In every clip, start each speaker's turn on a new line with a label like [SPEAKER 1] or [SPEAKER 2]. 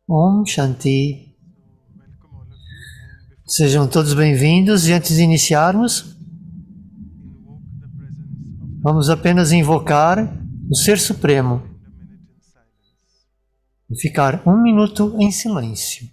[SPEAKER 1] Om Shanti. Sejam todos bem-vindos e antes de iniciarmos, vamos apenas invocar o Ser Supremo e ficar 1 minuto em silêncio.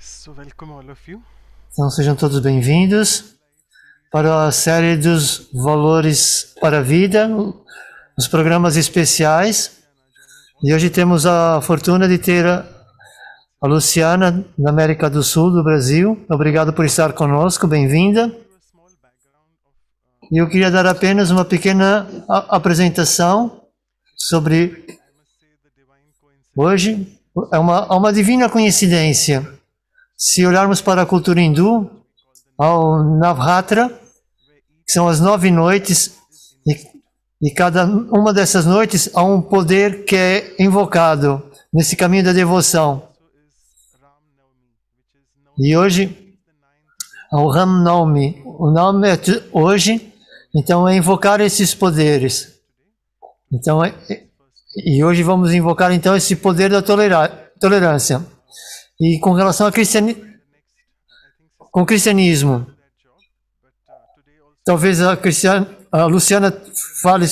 [SPEAKER 2] So welcome all of you.
[SPEAKER 1] Então sejam todos bem-vindos para a série dos valores para a vida, os programas especiais. E hoje temos a fortuna de ter a Luciana, da América do Sul, do Brasil. Obrigado por estar conosco, bem-vinda. E eu queria dar apenas uma pequena apresentação sobre hoje. É uma divina coincidência. Se olharmos para a cultura hindu, ao Navratri, que são as 9 noites, e cada uma dessas noites há um poder que é invocado nesse caminho da devoção. E hoje é o Ram Navami. O nome é hoje, então é invocar esses poderes. Então, e hoje vamos invocar então esse poder da tolerância. E com relação ao cristianismo, talvez a Luciana fale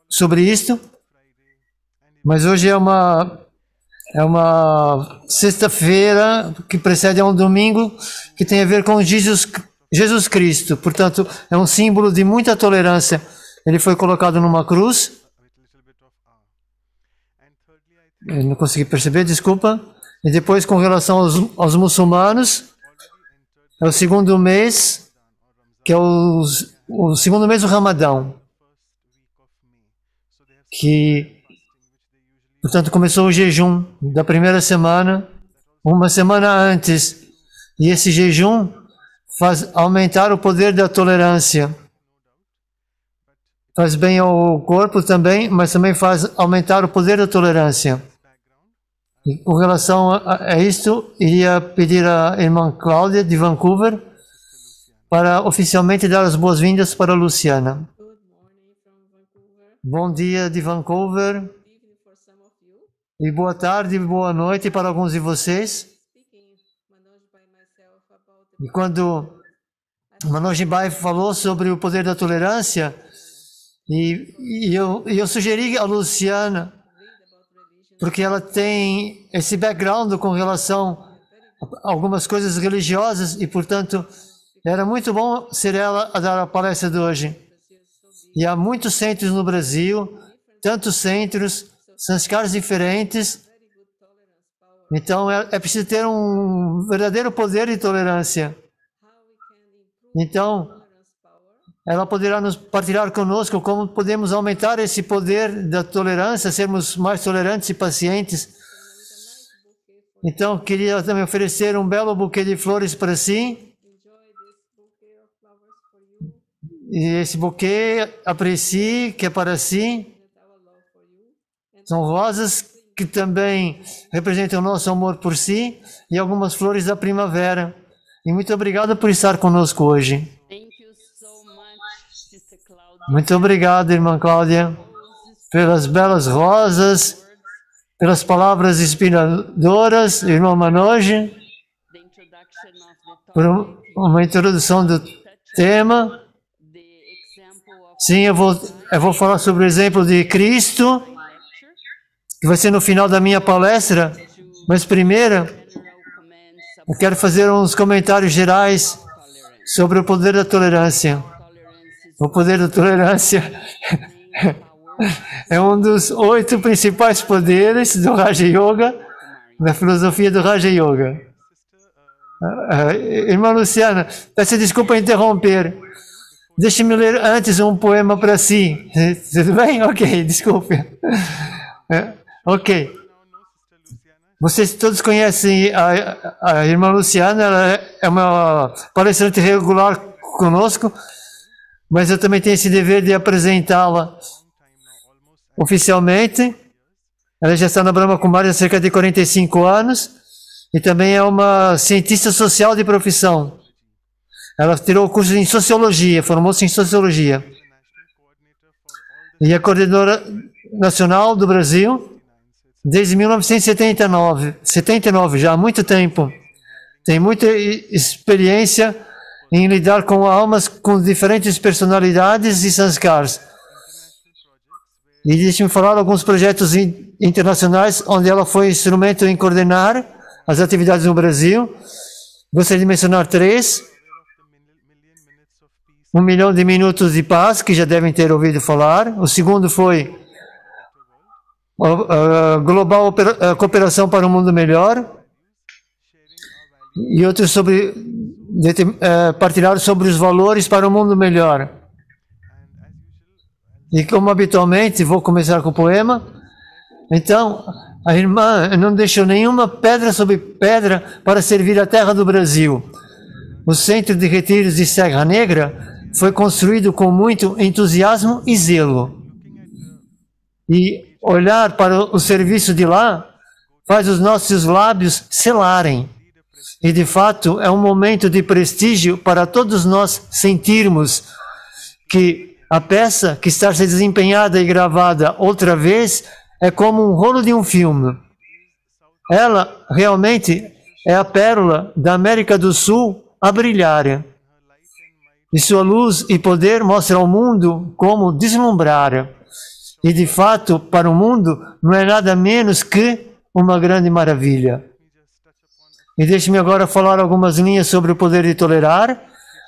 [SPEAKER 1] sobre isto, mas hoje é uma sexta-feira que precede a um domingo que tem a ver com Jesus Cristo. Portanto, é um símbolo de muita tolerância. Ele foi colocado numa cruz. Eu não consegui perceber, desculpa. E depois, com relação aos muçulmanos, é o segundo mês, que é o segundo mês do Ramadão, que, portanto, começou o jejum da primeira semana, uma semana antes, e esse jejum faz aumentar o poder da tolerância. Faz bem ao corpo também, mas também faz aumentar o poder da tolerância. E com relação a isto, iria pedir à irmã Cláudia, de Vancouver, para oficialmente dar as boas-vindas para a Luciana. Bom dia de Vancouver, e boa tarde e boa noite para alguns de vocês. E quando Manoj Bhai falou sobre o poder da tolerância, e eu sugeri a Luciana, porque ela tem esse background com relação a algumas coisas religiosas e, portanto, era muito bom ser ela a dar a palestra de hoje. E há muitos centros no Brasil, tantos centros, sanskaras diferentes. Então, é preciso ter um verdadeiro poder de tolerância. Então, ela poderá nos partilhar conosco como podemos aumentar esse poder da tolerância, sermos mais tolerantes e pacientes. Então, queria também oferecer um belo buquê de flores para si. E esse buquê, aprecie, que é para si. São rosas que também representam o nosso amor por si e algumas flores da primavera. E muito obrigado por estar conosco hoje. Muito obrigado, irmã Cláudia, pelas belas rosas, pelas palavras inspiradoras, irmão Manoj, por uma introdução do tema. Sim, eu vou falar sobre o exemplo de Cristo, que vai ser no final da minha palestra, mas primeiro eu quero fazer uns comentários gerais sobre o poder da tolerância. O poder da tolerância é um dos 8 principais poderes do Raja Yoga, da filosofia do Raja Yoga. Irmã Luciana, peço desculpa interromper. Deixe-me ler antes um poema para si. Tudo bem? Ok, desculpe. Ok. Vocês todos conhecem a irmã Luciana, ela é uma palestrante regular conosco, mas eu também tenho esse dever de apresentá-la oficialmente. Ela já está na Brahma Kumari há cerca de 45 anos e também é uma cientista social de profissão. Ela tirou o curso em Sociologia, formou-se em Sociologia. E é coordenadora nacional do Brasil desde 1979 já há muito tempo. Tem muita experiência em lidar com almas com diferentes personalidades e sanskars. E deixe-me falar alguns projetos internacionais onde ela foi instrumento em coordenar as atividades no Brasil. Gostaria de mencionar 3. 1 milhão de minutos de paz, que já devem ter ouvido falar. O segundo foi Global Cooperação para um Mundo Melhor. E outro sobre partilhar sobre os valores para um mundo melhor. E como habitualmente, vou começar com o poema. Então, a irmã não deixou nenhuma pedra sobre pedra para servir a terra do Brasil. O Centro de Retiros de Serra Negra foi construído com muito entusiasmo e zelo. E olhar para o serviço de lá faz os nossos lábios selarem. E de fato é um momento de prestígio para todos nós sentirmos que a peça que está sendo desempenhada e gravada outra vez é como um rolo de um filme. Ela realmente é a pérola da América do Sul a brilhar. E sua luz e poder mostram ao mundo como deslumbrar. E de fato, para o mundo, não é nada menos que uma grande maravilha. E deixe-me agora falar algumas linhas sobre o poder de tolerar.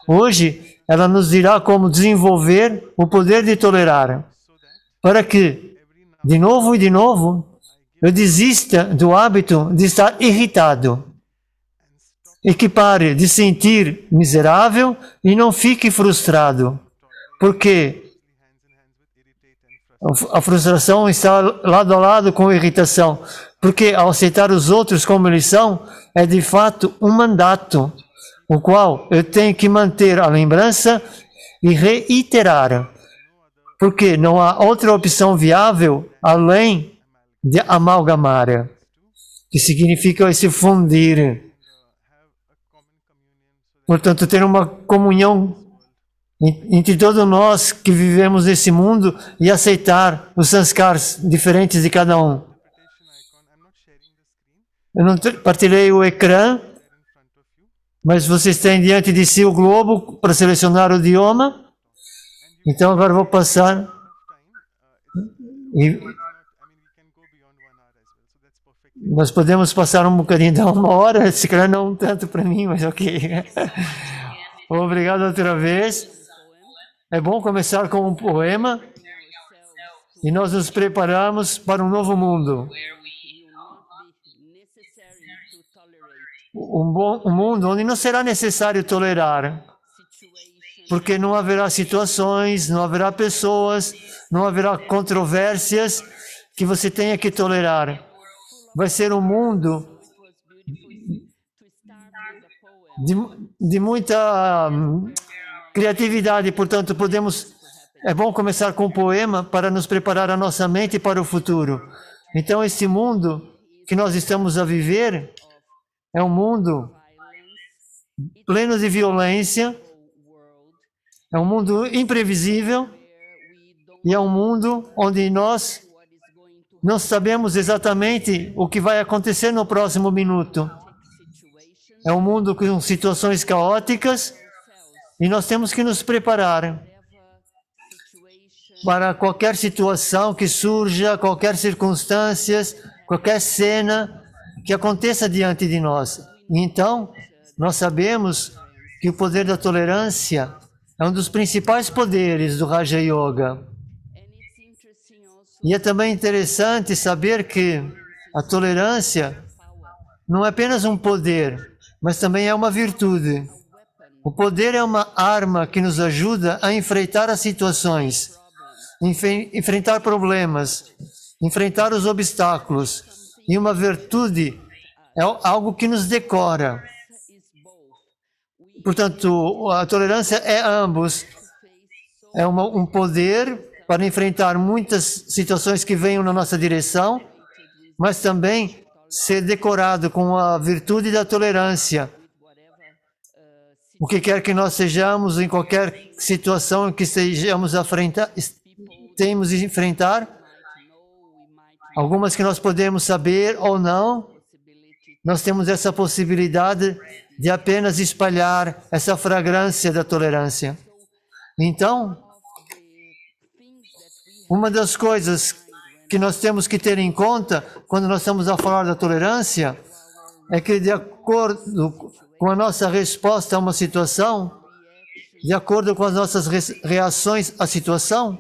[SPEAKER 1] Hoje, ela nos dirá como desenvolver o poder de tolerar, para que, de novo e de novo, eu desista do hábito de estar irritado e que pare de sentir miserável e não fique frustrado, porque a frustração está lado a lado com a irritação, porque ao aceitar os outros como eles são, é de fato um mandato, o qual eu tenho que manter a lembrança e reiterar, porque não há outra opção viável além de amalgamar, que significa esse fundir. Portanto, ter uma comunhão entre todos nós que vivemos nesse mundo e aceitar os sanskars diferentes de cada um. Eu não partilhei o ecrã, mas vocês têm diante de si o globo para selecionar o idioma. Então agora vou passar. E nós podemos passar um bocadinho de 1 hora, se calhar não tanto para mim, mas ok. Obrigado outra vez. É bom começar com um poema e nós nos preparamos para um novo mundo. Um mundo onde não será necessário tolerar, porque não haverá situações, não haverá pessoas, não haverá controvérsias que você tenha que tolerar. Vai ser um mundo de muita criatividade, portanto, é bom começar com um poema para nos preparar a nossa mente para o futuro. Então, esse mundo que nós estamos a viver é um mundo pleno de violência, é um mundo imprevisível e é um mundo onde nós não sabemos exatamente o que vai acontecer no próximo minuto. É um mundo com situações caóticas e nós temos que nos preparar para qualquer situação que surja, qualquer circunstância, qualquer cena que aconteça diante de nós. E então, nós sabemos que o poder da tolerância é um dos principais poderes do Raja Yoga. E é também interessante saber que a tolerância não é apenas um poder, mas também é uma virtude. O poder é uma arma que nos ajuda a enfrentar as situações, enfrentar problemas, enfrentar os obstáculos. E uma virtude é algo que nos decora. Portanto, a tolerância é ambos. É um poder para enfrentar muitas situações que venham na nossa direção, mas também ser decorado com a virtude da tolerância. O que quer que nós sejamos, em qualquer situação em que temos de enfrentar, algumas que nós podemos saber ou não, nós temos essa possibilidade de apenas espalhar essa fragrância da tolerância. Então, uma das coisas que nós temos que ter em conta quando nós estamos a falar da tolerância é que, de acordo com a nossa resposta a uma situação, de acordo com as nossas reações à situação,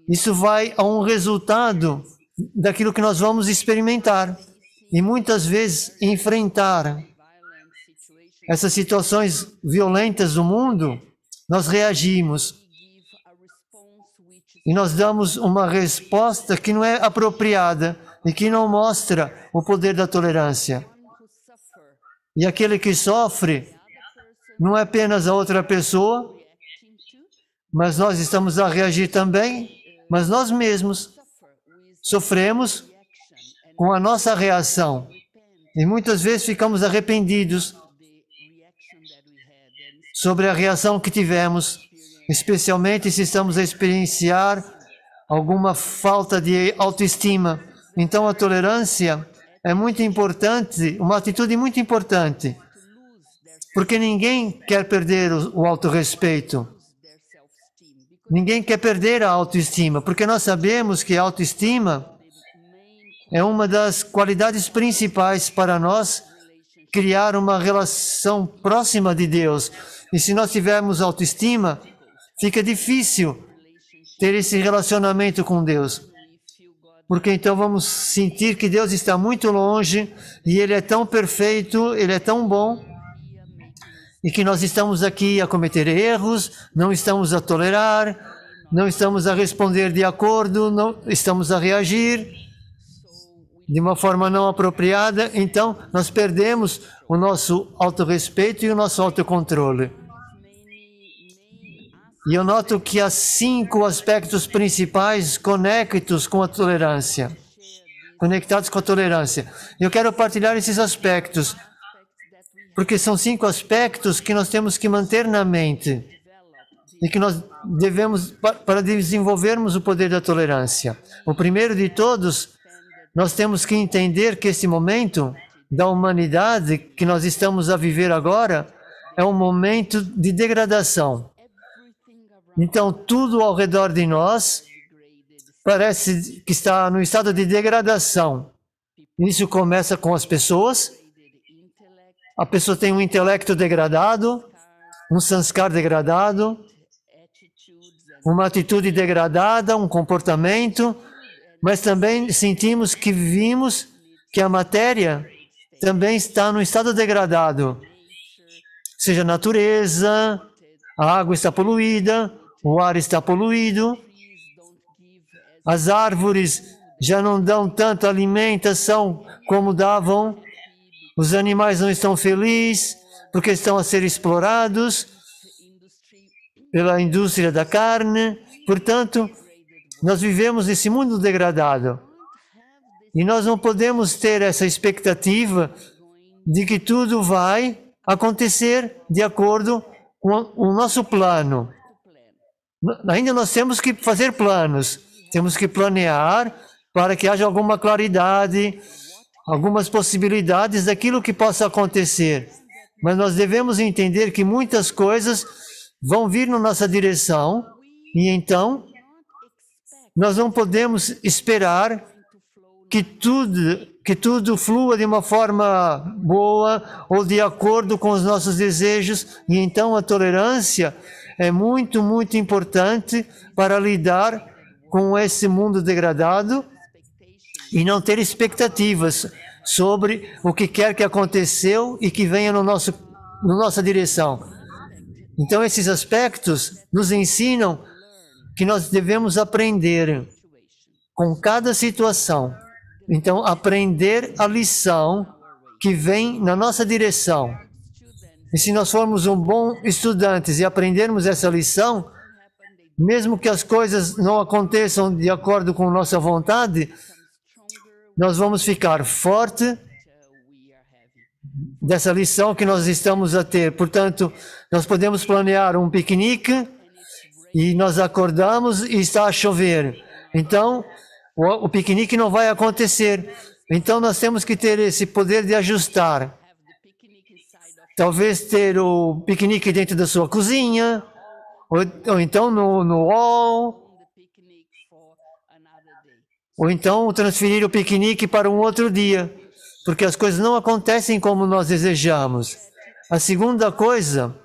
[SPEAKER 1] isso vai a um resultado daquilo que nós vamos experimentar. E muitas vezes enfrentar essas situações violentas do mundo, nós reagimos. E nós damos uma resposta que não é apropriada e que não mostra o poder da tolerância. E aquele que sofre não é apenas a outra pessoa, mas nós estamos a reagir também, mas nós mesmos sofremos com a nossa reação. E muitas vezes ficamos arrependidos sobre a reação que tivemos, especialmente se estamos a experienciar alguma falta de autoestima. Então a tolerância é muito importante, uma atitude muito importante, porque ninguém quer perder o autorrespeito. Ninguém quer perder a autoestima, porque nós sabemos que a autoestima é uma das qualidades principais para nós criar uma relação próxima de Deus. E se nós tivermos autoestima, fica difícil ter esse relacionamento com Deus. Porque então vamos sentir que Deus está muito longe e Ele é tão perfeito, Ele é tão bom, e que nós estamos aqui a cometer erros, não estamos a tolerar, não estamos a responder de acordo, não estamos a reagir de uma forma não apropriada. Então nós perdemos o nosso autorrespeito e o nosso autocontrole. E eu noto que há 5 aspectos principais conectados com a tolerância. Eu quero partilhar esses aspectos, porque são 5 aspectos que nós temos que manter na mente e que nós devemos para desenvolvermos o poder da tolerância. O primeiro de todos, nós temos que entender que esse momento da humanidade que nós estamos a viver agora é um momento de degradação. Então, tudo ao redor de nós parece que está no estado de degradação. Isso começa com as pessoas. A pessoa tem um intelecto degradado, um sanskar degradado, uma atitude degradada, um comportamento, mas também sentimos que vimos que a matéria também está no estado degradado. Seja a natureza, a água está poluída, o ar está poluído, as árvores já não dão tanta alimentação como davam, os animais não estão felizes porque estão a ser explorados pela indústria da carne. Portanto, nós vivemos nesse mundo degradado e nós não podemos ter essa expectativa de que tudo vai acontecer de acordo com o nosso plano. Ainda nós temos que fazer planos, temos que planear para que haja alguma claridade, algumas possibilidades daquilo que possa acontecer. Mas nós devemos entender que muitas coisas vão vir na nossa direção e então nós não podemos esperar que tudo flua de uma forma boa ou de acordo com os nossos desejos. E então a tolerância é muito, muito importante para lidar com esse mundo degradado e não ter expectativas. sobre o que quer que aconteceu e que venha na nossa direção. Então esses aspectos nos ensinam que nós devemos aprender com cada situação. Então aprender a lição que vem na nossa direção. E se nós formos um bom estudantes e aprendermos essa lição, mesmo que as coisas não aconteçam de acordo com nossa vontade, nós vamos ficar forte dessa lição que nós estamos a ter. Portanto, nós podemos planear um piquenique e nós acordamos e está a chover. Então, o piquenique não vai acontecer. Então, nós temos que ter esse poder de ajustar. Talvez ter o piquenique dentro da sua cozinha, ou então no hall, ou então transferir o piquenique para um outro dia, porque as coisas não acontecem como nós desejamos. A segunda coisa,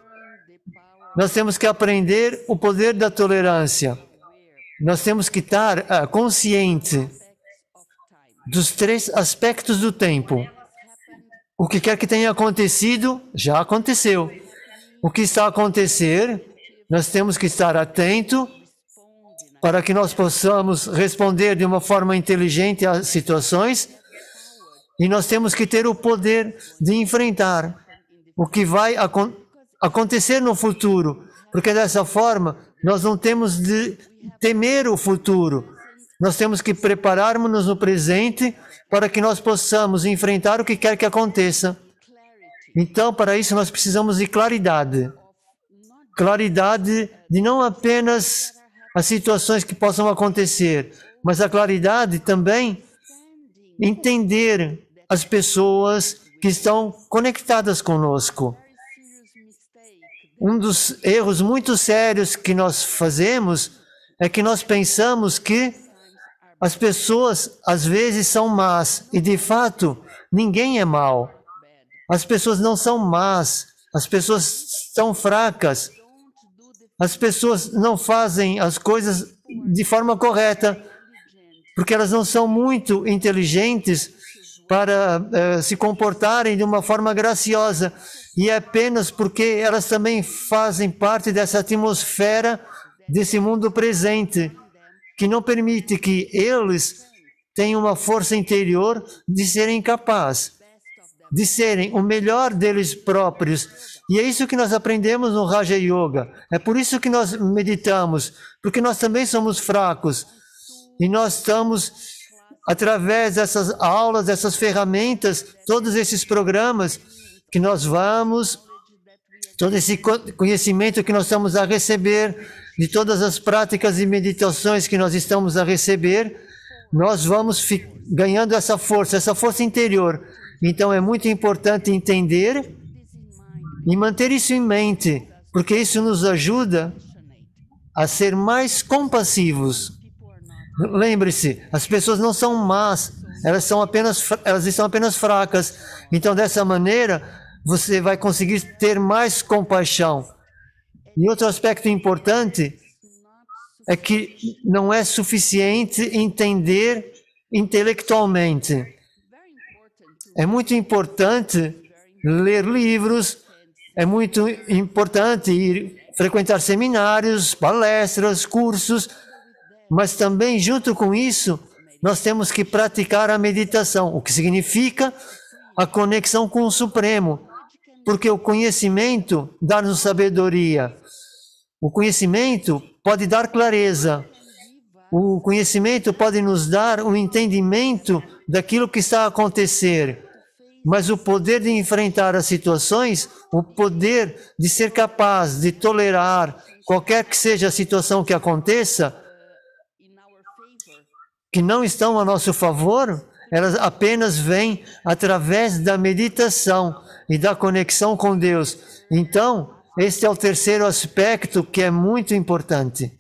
[SPEAKER 1] nós temos que aprender o poder da tolerância. Nós temos que estar consciente dos 3 aspectos do tempo. O que quer que tenha acontecido, já aconteceu. O que está a acontecer, nós temos que estar atento para que nós possamos responder de uma forma inteligente às situações, e nós temos que ter o poder de enfrentar o que vai acontecer no futuro, porque dessa forma nós não temos de temer o futuro. Nós temos que prepararmos-nos no presente para que nós possamos enfrentar o que quer que aconteça. Então, para isso, nós precisamos de claridade. Claridade de não apenas as situações que possam acontecer, mas a claridade também entender as pessoas que estão conectadas conosco. Um dos erros muito sérios que nós fazemos é que nós pensamos que as pessoas às vezes são más, e de fato ninguém é mau. As pessoas não são más, as pessoas são fracas, as pessoas não fazem as coisas de forma correta, porque elas não são muito inteligentes para se comportarem de uma forma graciosa, e é apenas porque elas também fazem parte dessa atmosfera desse mundo presente, que não permite que eles tenham uma força interior de serem capazes, de serem o melhor deles próprios. E é isso que nós aprendemos no Raja Yoga. É por isso que nós meditamos, porque nós também somos fracos. E nós estamos, através dessas aulas, dessas ferramentas, todos esses programas que nós vamos, todo esse conhecimento que nós estamos a receber, de todas as práticas e meditações que nós estamos a receber, nós vamos ganhando essa força interior. Então é muito importante entender e manter isso em mente, porque isso nos ajuda a ser mais compassivos. Lembre-se, as pessoas não são más, elas estão apenas fracas. Então dessa maneira você vai conseguir ter mais compaixão. E outro aspecto importante é que não é suficiente entender intelectualmente. É muito importante ler livros, é muito importante frequentar seminários, palestras, cursos, mas também junto com isso nós temos que praticar a meditação, o que significa a conexão com o Supremo, porque o conhecimento dá-nos sabedoria. O conhecimento pode dar clareza. O conhecimento pode nos dar um entendimento daquilo que está a acontecer. Mas o poder de enfrentar as situações, o poder de ser capaz de tolerar qualquer que seja a situação que aconteça, que não estão a nosso favor, elas apenas vêm através da meditação e da conexão com Deus. Então, este é o terceiro aspecto que é muito importante.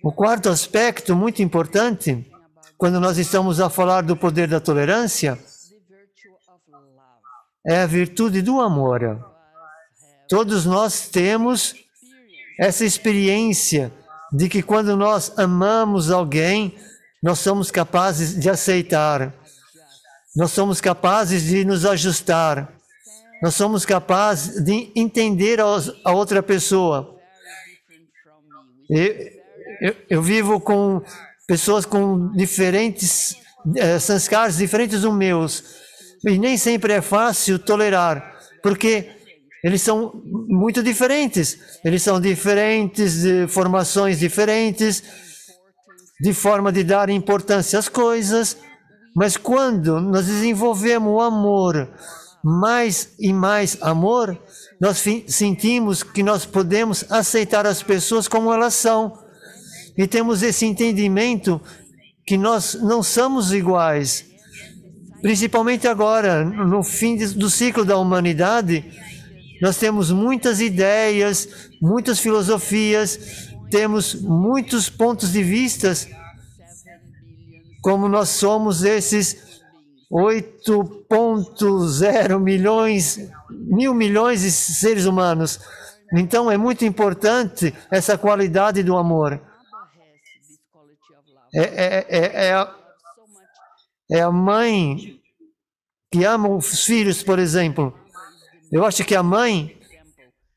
[SPEAKER 1] O quarto aspecto muito importante, quando nós estamos a falar do poder da tolerância, é a virtude do amor. Todos nós temos essa experiência de que quando nós amamos alguém, nós somos capazes de aceitar. Nós somos capazes de nos ajustar. Nós somos capazes de entender a outra pessoa. Eu vivo com pessoas com diferentes sanskars, diferentes dos meus. E nem sempre é fácil tolerar, porque eles são muito diferentes. Eles são diferentes, de formações diferentes, de forma de dar importância às coisas. Mas quando nós desenvolvemos o amor, mais e mais amor, nós sentimos que nós podemos aceitar as pessoas como elas são. E temos esse entendimento que nós não somos iguais. Principalmente agora, no fim do ciclo da humanidade, nós temos muitas ideias, muitas filosofias, temos muitos pontos de vista, como nós somos esses 8,0 milhões, mil milhões de seres humanos. Então é muito importante essa qualidade do amor. É a mãe que ama os filhos, por exemplo. Eu acho que a mãe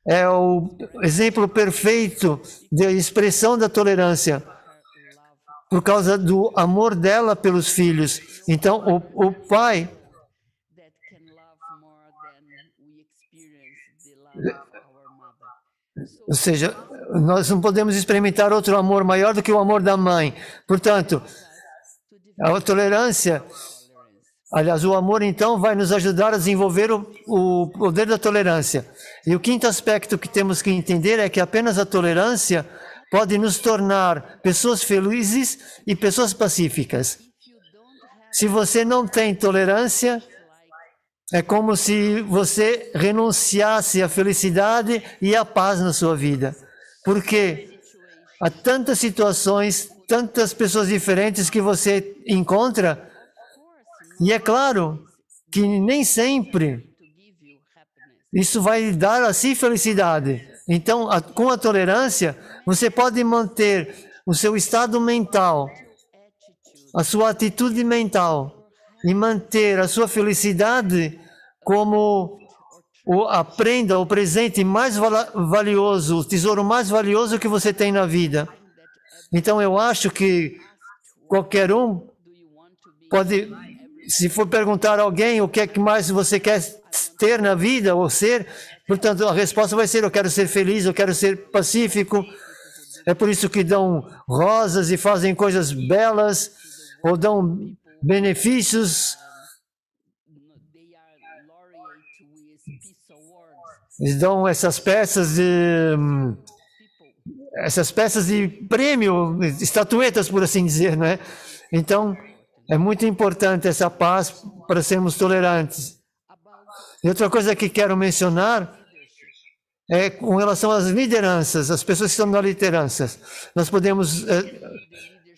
[SPEAKER 1] é o exemplo perfeito de expressão da tolerância, por causa do amor dela pelos filhos. Então, o pai ou seja, nós não podemos experimentar outro amor maior do que o amor da mãe. Portanto, a tolerância, aliás, o amor então vai nos ajudar a desenvolver o poder da tolerância. E o quinto aspecto que temos que entender é que apenas a tolerância pode nos tornar pessoas felizes e pessoas pacíficas. Se você não tem tolerância, é como se você renunciasse à felicidade e à paz na sua vida. Porque há tantas situações, tantas pessoas diferentes que você encontra, e é claro que nem sempre isso vai dar a si felicidade. Então, com a tolerância, você pode manter o seu estado mental, a sua atitude mental, e manter a sua felicidade como a prenda, o presente mais valioso, o tesouro mais valioso que você tem na vida. Então eu acho que qualquer um pode, se for perguntar a alguém o que é que mais você quer ter na vida ou ser, portanto a resposta vai ser: eu quero ser feliz, eu quero ser pacífico. É por isso que dão rosas e fazem coisas belas, ou dão benefícios. Eles dão essas peças de prêmio, estatuetas, por assim dizer, né? Então, é muito importante essa paz para sermos tolerantes. E outra coisa que quero mencionar é com relação às lideranças, as pessoas que estão na liderança. Nós podemos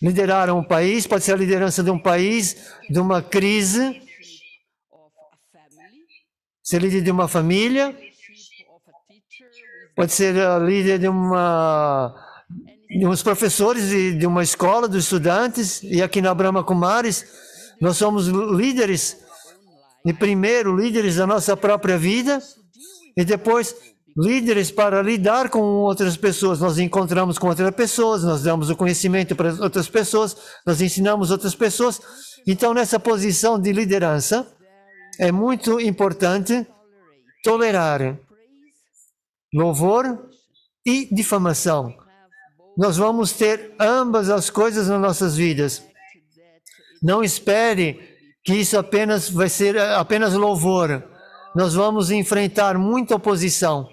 [SPEAKER 1] liderar um país, pode ser a liderança de um país, de uma crise, ser líder de uma família, pode ser a líder de uns professores de uma escola, dos estudantes, e aqui na Brahma Kumaris nós somos líderes, e primeiro líderes da nossa própria vida, e depois líderes para lidar com outras pessoas. Nós encontramos com outras pessoas, nós damos o conhecimento para outras pessoas, nós ensinamos outras pessoas. Então, nessa posição de liderança, é muito importante tolerar louvor e difamação. Nós vamos ter ambas as coisas nas nossas vidas. Não espere que isso vai ser apenas louvor. Nós vamos enfrentar muita oposição.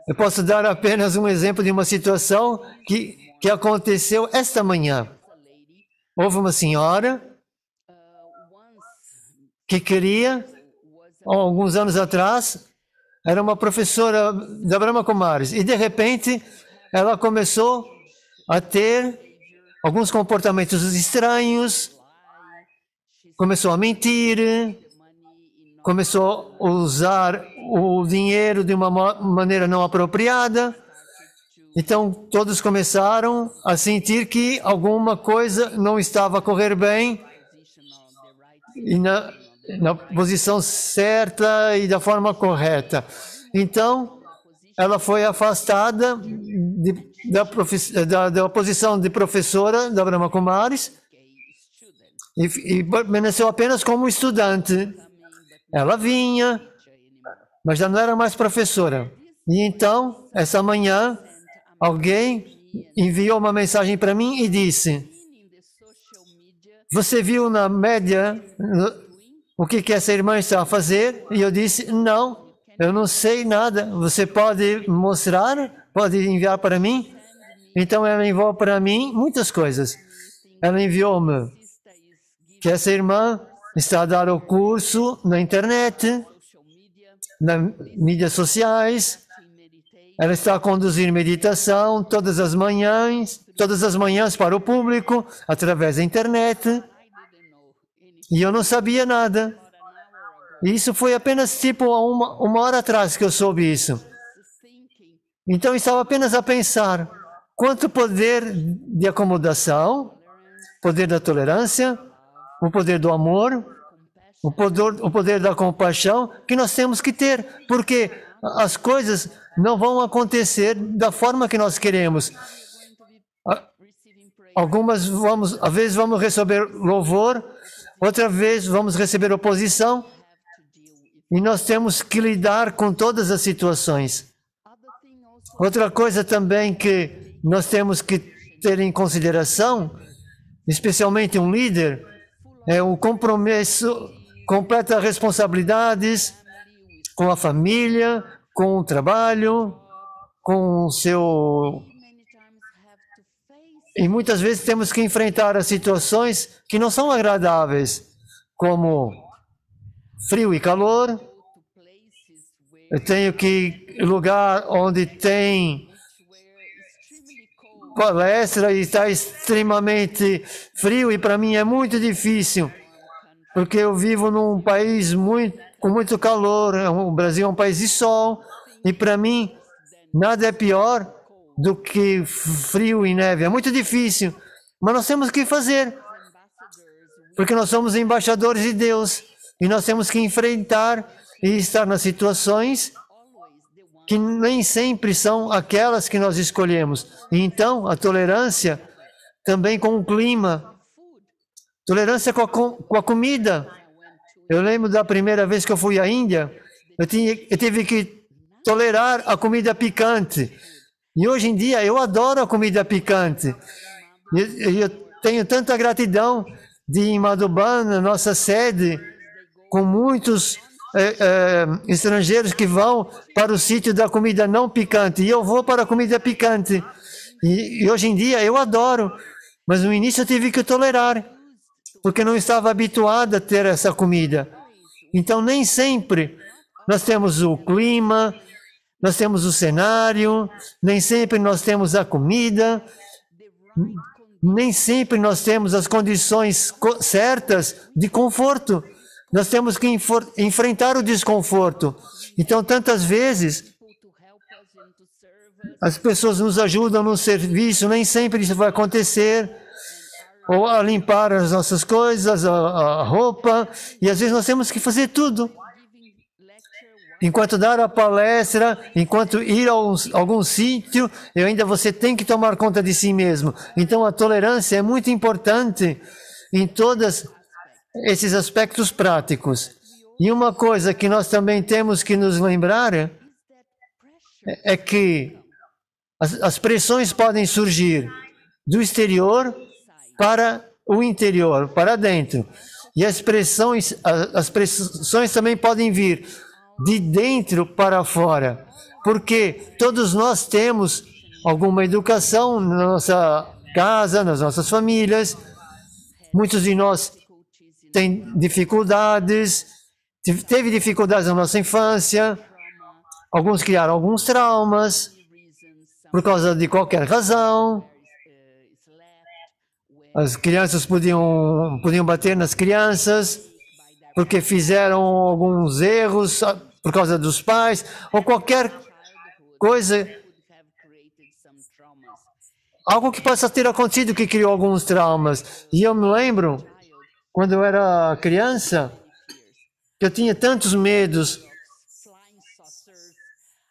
[SPEAKER 1] Eu posso dar apenas um exemplo de uma situação que aconteceu esta manhã. Houve uma senhora que queria, alguns anos atrás, era uma professora da Brahma Kumaris, e de repente ela começou a ter alguns comportamentos estranhos, começou a mentir, começou a usar o dinheiro de uma maneira não apropriada. Então todos começaram a sentir que alguma coisa não estava a correr bem. e na posição certa e da forma correta. Então, ela foi afastada da posição de professora da Brahma Kumaris e permaneceu apenas como estudante. Ela vinha, mas já não era mais professora. E então, essa manhã, alguém enviou uma mensagem para mim e disse: você viu na média o que essa irmã está a fazer? E eu disse: não, eu não sei nada. Você pode mostrar? Pode enviar para mim? Então ela enviou para mim muitas coisas. Ela enviou-me que essa irmã está a dar o curso na internet, nas mídias sociais. Ela está a conduzir meditação todas as manhãs para o público, através da internet. E eu não sabia nada. Isso foi apenas tipo uma hora atrás que eu soube isso. Então eu estava apenas a pensar quanto poder de acomodação, poder da tolerância, o poder do amor, o poder da compaixão que nós temos que ter, porque as coisas não vão acontecer da forma que nós queremos. Às vezes vamos receber louvor, outra vez vamos receber oposição, e nós temos que lidar com todas as situações. Outra coisa também que nós temos que ter em consideração, especialmente um líder, é o compromisso, completa responsabilidades com a família, com o trabalho, com o seu... E muitas vezes temos que enfrentar as situações que não são agradáveis, como frio e calor. Eu tenho que ir lugar onde tem palestra e está extremamente frio, e para mim é muito difícil, porque eu vivo num país com muito calor. O Brasil é um país de sol, e para mim nada é pior do que frio e neve. É muito difícil, mas nós temos que fazer, porque nós somos embaixadores de Deus, e nós temos que enfrentar e estar nas situações que nem sempre são aquelas que nós escolhemos. E então, a tolerância também com o clima, tolerância com a comida. Eu lembro da primeira vez que eu fui à Índia, eu tive que tolerar a comida picante. E hoje em dia eu adoro a comida picante. E eu tenho tanta gratidão de ir em Madhuban, na nossa sede, com muitos estrangeiros que vão para o sítio da comida não picante. E eu vou para a comida picante. E hoje em dia eu adoro. Mas no início eu tive que tolerar, porque não estava habituado a ter essa comida. Então nem sempre nós temos o clima, nós temos o cenário, nem sempre nós temos a comida, nem sempre nós temos as condições certas de conforto. Nós temos que enfrentar o desconforto. Então, tantas vezes, as pessoas nos ajudam no serviço, nem sempre isso vai acontecer, ou a limpar as nossas coisas, a roupa, e às vezes nós temos que fazer tudo. Enquanto dar a palestra, enquanto ir a algum sítio, você tem que tomar conta de si mesmo. Então, a tolerância é muito importante em todos esses aspectos práticos. E uma coisa que nós também temos que nos lembrar é que as pressões podem surgir do exterior para o interior, para dentro. E as pressões também podem vir de dentro para fora, porque todos nós temos alguma educação na nossa casa, nas nossas famílias. Muitos de nós têm dificuldades, teve dificuldades na nossa infância, alguns criaram alguns traumas por causa de qualquer razão. As crianças podiam bater nas crianças porque fizeram alguns erros por causa dos pais, ou qualquer coisa, algo que possa ter acontecido que criou alguns traumas. E eu me lembro quando eu era criança, eu tinha tantos medos.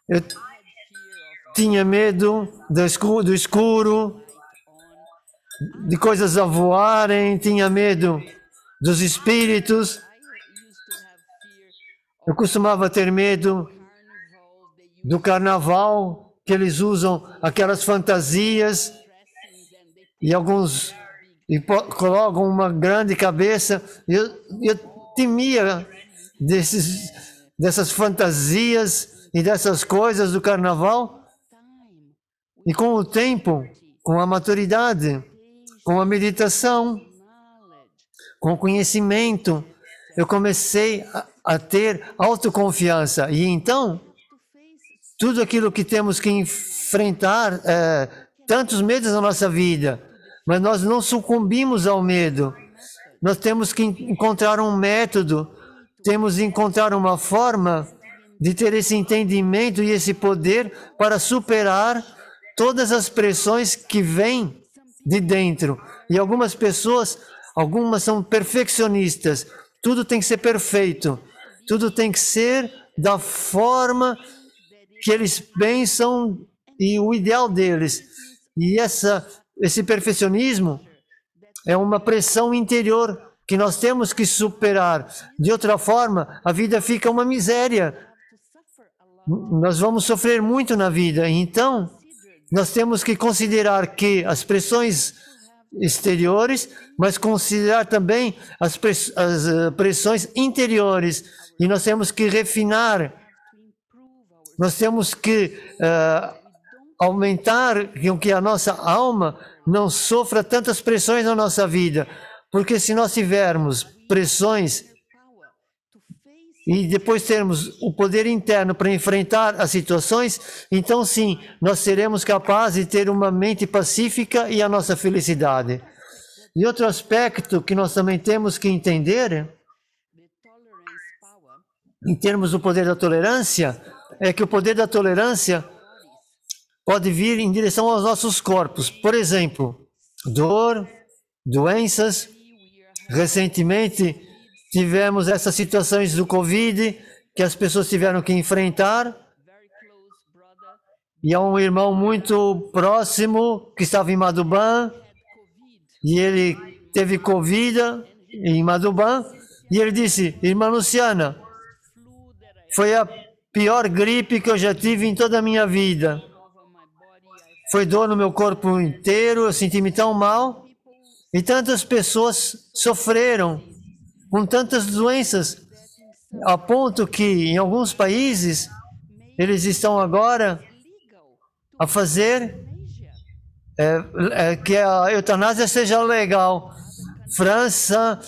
[SPEAKER 1] Eu tinha medo do escuro, de coisas a voarem, tinha medo dos espíritos. Eu costumava ter medo do carnaval, que eles usam aquelas fantasias e alguns colocam uma grande cabeça. Eu temia dessas fantasias e dessas coisas do carnaval. E com o tempo, com a maturidade, com a meditação, com o conhecimento, eu comecei a ter autoconfiança. E então, tudo aquilo que temos que enfrentar, tantos medos na nossa vida, mas nós não sucumbimos ao medo. Nós temos que encontrar um método, temos que encontrar uma forma de ter esse entendimento e esse poder para superar todas as pressões que vêm de dentro. E algumas pessoas, algumas são perfeccionistas. Tudo tem que ser perfeito. Tudo tem que ser da forma que eles pensam e o ideal deles. E esse perfeccionismo é uma pressão interior que nós temos que superar. De outra forma, a vida fica uma miséria. Nós vamos sofrer muito na vida. Então, nós temos que considerar que as pressões exteriores, mas considerar também as pressões interiores. E nós temos que refinar, nós temos que aumentar que a nossa alma não sofra tantas pressões na nossa vida. Porque se nós tivermos pressões e depois termos o poder interno para enfrentar as situações, então sim, nós seremos capazes de ter uma mente pacífica e a nossa felicidade. E outro aspecto que nós também temos que entender, em termos do poder da tolerância, é que o poder da tolerância pode vir em direção aos nossos corpos. Por exemplo, dor, doenças. Recentemente tivemos essas situações do Covid que as pessoas tiveram que enfrentar. E há um irmão muito próximo que estava em Madhuban e ele teve Covid em Madhuban e ele disse: irmã Luciana, foi a pior gripe que eu já tive em toda a minha vida. Foi dor no meu corpo inteiro, eu senti-me tão mal. E tantas pessoas sofreram com tantas doenças, a ponto que em alguns países eles estão agora a fazer que a eutanásia seja legal. França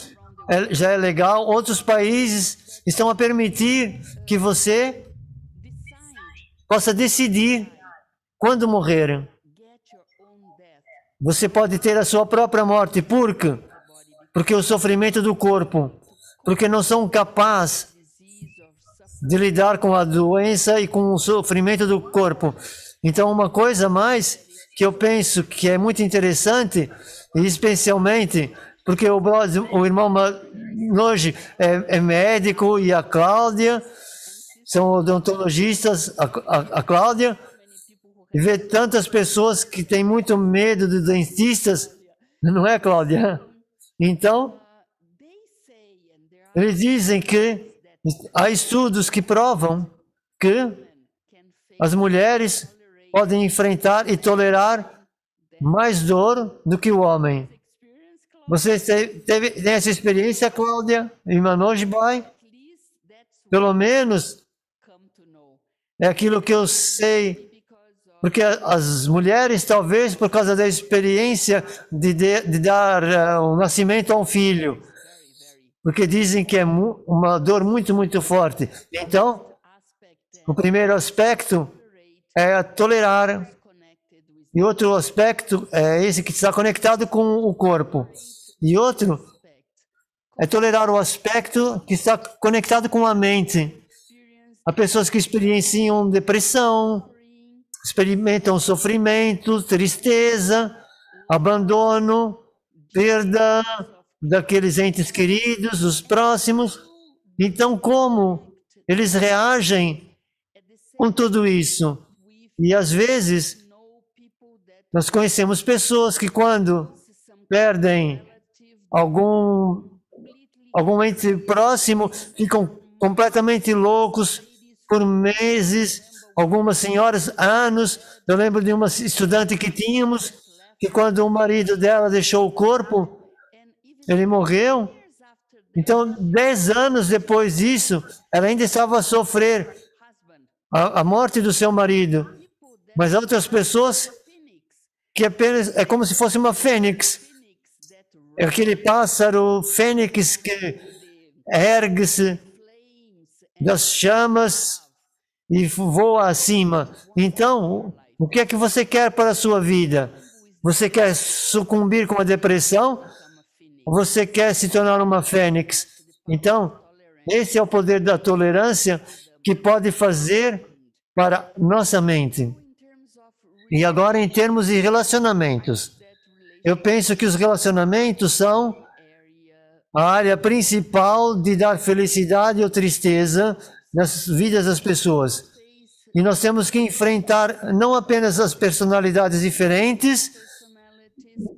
[SPEAKER 1] já é legal, outros países estão a permitir que você possa decidir quando morrer. Você pode ter a sua própria morte. Por quê? Porque o sofrimento do corpo, porque não são capazes de lidar com a doença e com o sofrimento do corpo. Então, uma coisa mais que eu penso que é muito interessante, e especialmente porque o irmão hoje é médico e a Cláudia são odontologistas, a Cláudia, e vê tantas pessoas que têm muito medo de dentistas, não é, Cláudia? Então, eles dizem que há estudos que provam que as mulheres podem enfrentar e tolerar mais dor do que o homem. Você tem essa experiência, Cláudia, em Manoj Bhai? Pelo menos é aquilo que eu sei. Porque as mulheres, talvez, por causa da experiência de dar o nascimento a um filho, porque dizem que é uma dor muito, muito forte. Então, o primeiro aspecto é tolerar. E outro aspecto é esse que está conectado com o corpo. E outro é tolerar o aspecto que está conectado com a mente. Há pessoas que experienciam depressão, experimentam sofrimento, tristeza, abandono, perda, daqueles entes queridos, os próximos. Então, como eles reagem com tudo isso? E às vezes, nós conhecemos pessoas que quando perdem algum ente próximo, ficam completamente loucos por meses, algumas senhoras, anos. Eu lembro de uma estudante que tínhamos, que quando o marido dela deixou o corpo, ele morreu. Então, 10 anos depois disso, ela ainda estava a sofrer a morte do seu marido. Mas outras pessoas que apenas é como se fosse uma fênix. É aquele pássaro fênix que ergue-se das chamas e voa acima. Então, o que é que você quer para a sua vida? Você quer sucumbir com a depressão? Ou você quer se tornar uma fênix? Então, esse é o poder da tolerância que pode fazer para nossa mente. E agora, em termos de relacionamentos, eu penso que os relacionamentos são a área principal de dar felicidade ou tristeza nas vidas das pessoas. E nós temos que enfrentar não apenas as personalidades diferentes,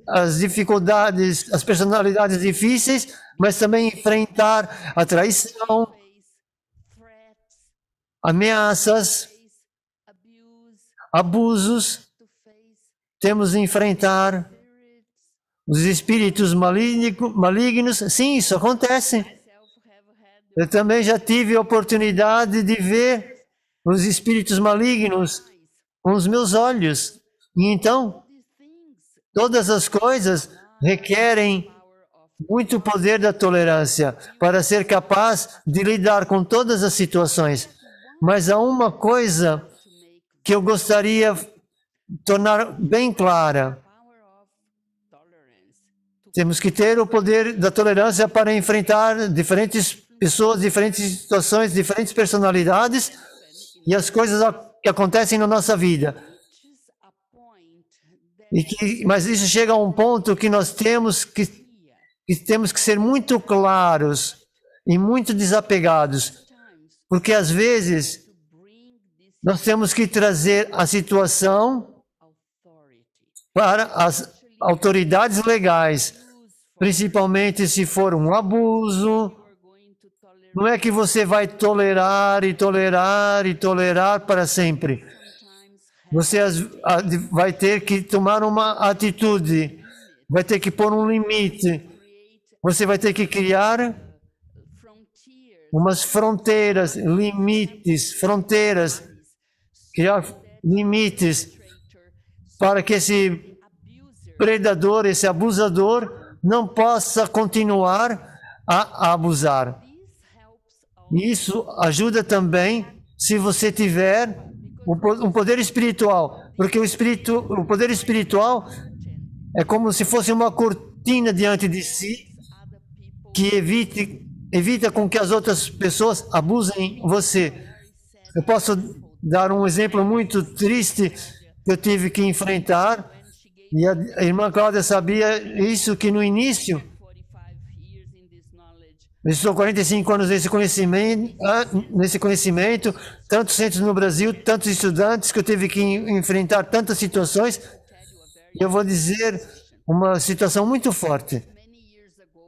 [SPEAKER 1] as dificuldades, as personalidades difíceis, mas também enfrentar a traição, ameaças, abusos. Temos de enfrentar os espíritos malignos. Sim, isso acontece. Eu também já tive a oportunidade de ver os espíritos malignos com os meus olhos. E então, todas as coisas requerem muito poder da tolerância para ser capaz de lidar com todas as situações. Mas há uma coisa que eu gostaria de tornar bem clara. Temos que ter o poder da tolerância para enfrentar diferentes pessoas, diferentes situações, diferentes personalidades e as coisas que acontecem na nossa vida. Mas isso chega a um ponto que nós temos que ser muito claros e muito desapegados, porque às vezes nós temos que trazer a situação para as autoridades legais, principalmente se for um abuso. Não é que você vai tolerar e tolerar e tolerar para sempre. Você vai ter que tomar uma atitude, vai ter que pôr um limite. Você vai ter que criar umas fronteiras, limites, fronteiras, criar limites para que esse predador, esse abusador, não possa continuar a abusar. E isso ajuda também se você tiver um poder espiritual, porque o poder espiritual é como se fosse uma cortina diante de si que evita com que as outras pessoas abusem você. Eu posso dar um exemplo muito triste que eu tive que enfrentar, e a irmã Cláudia sabia isso, que no início, eu estou 45 anos nesse conhecimento, tantos centros no Brasil, tantos estudantes que eu tive que enfrentar tantas situações, e eu vou dizer uma situação muito forte.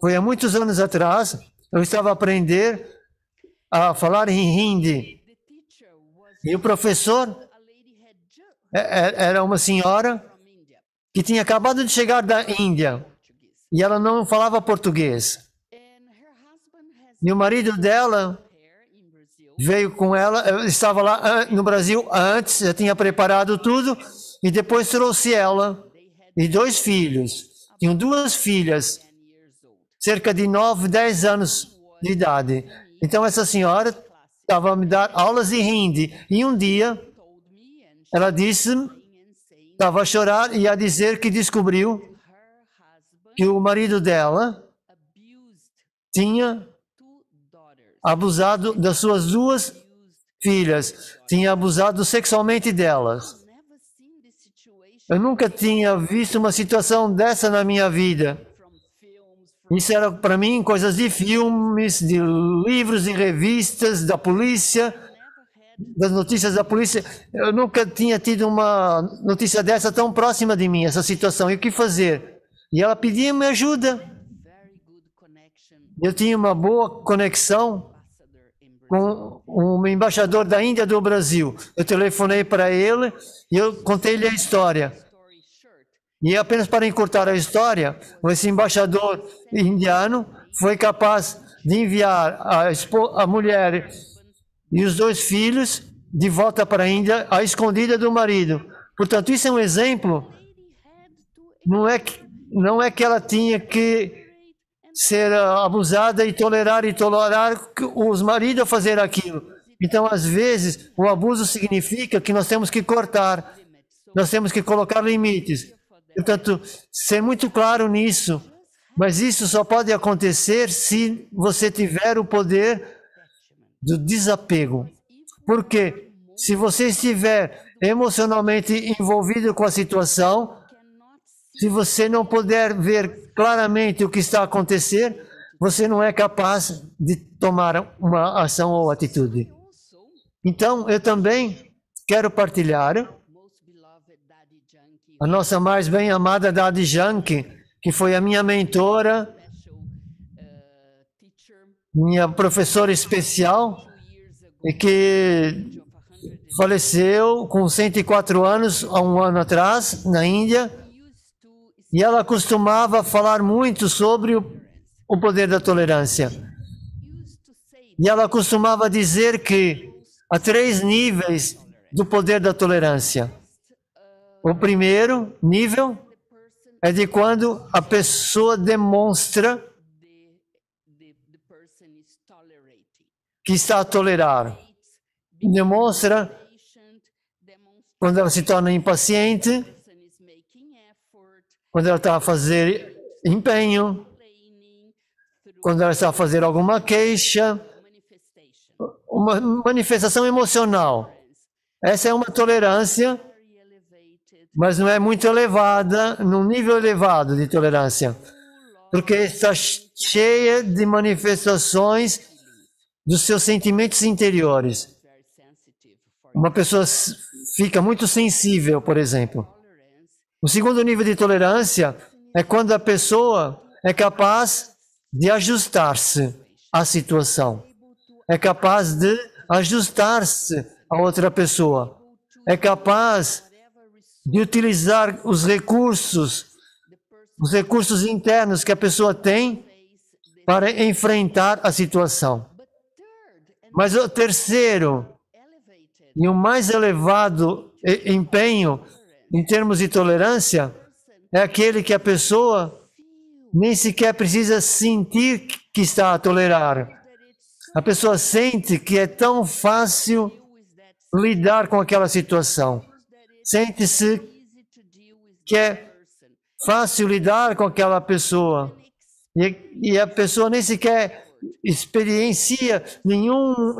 [SPEAKER 1] Foi há muitos anos atrás, eu estava a aprender a falar em Hindi, e o professor era uma senhora que tinha acabado de chegar da Índia, e ela não falava português. E o marido dela veio com ela, eu estava lá no Brasil antes, já tinha preparado tudo, e depois trouxe ela e 2 filhos. Tinham 2 filhas, cerca de 9, 10 anos de idade. Então essa senhora estava a me dar aulas de Hindi, e um dia ela disse, estava a chorar e a dizer que descobriu que o marido dela tinha abusado das suas 2 filhas, tinha abusado sexualmente delas. Eu nunca tinha visto uma situação dessa na minha vida. Isso era para mim coisas de filmes, de livros e revistas da polícia, das notícias da polícia. Eu nunca tinha tido uma notícia dessa tão próxima de mim, essa situação. E o que fazer? E ela pedia minha ajuda. Eu tinha uma boa conexão com um embaixador da Índia do Brasil. Eu telefonei para ele e eu contei-lhe a história. E apenas para encurtar a história, esse embaixador indiano foi capaz de enviar a mulher e os 2 filhos de volta para a Índia, à escondida do marido. Portanto, isso é um exemplo. Não é que ela tinha que ser abusada e tolerar os maridos a fazer aquilo. Então, às vezes, o abuso significa que nós temos que cortar, nós temos que colocar limites. Portanto, ser muito claro nisso. Mas isso só pode acontecer se você tiver o poder do desapego. Porque se você estiver emocionalmente envolvido com a situação, se você não puder ver claramente o que está a acontecer, você não é capaz de tomar uma ação ou atitude. Então, eu também quero partilhar a nossa mais bem-amada Dadi Janki, que foi a minha mentora, minha professora especial, e que faleceu com 104 anos, há um ano atrás, na Índia, e ela costumava falar muito sobre o poder da tolerância. E ela costumava dizer que há 3 níveis do poder da tolerância. O primeiro nível é de quando a pessoa demonstra que está a tolerar. Demonstra quando ela se torna impaciente, quando ela está a fazer empenho, quando ela está a fazer alguma queixa, uma manifestação emocional. Essa é uma tolerância, mas não é muito elevada, num nível elevado de tolerância, porque está cheia de manifestações dos seus sentimentos interiores. Uma pessoa fica muito sensível, por exemplo. O segundo nível de tolerância é quando a pessoa é capaz de ajustar-se à situação, é capaz de ajustar-se a outra pessoa, é capaz de utilizar os recursos internos que a pessoa tem para enfrentar a situação. Mas o terceiro e o mais elevado empenho em termos de tolerância é aquele que a pessoa nem sequer precisa sentir que está a tolerar. A pessoa sente que é tão fácil lidar com aquela situação. Sente-se que é fácil lidar com aquela pessoa. E a pessoa nem sequer experiencia nenhum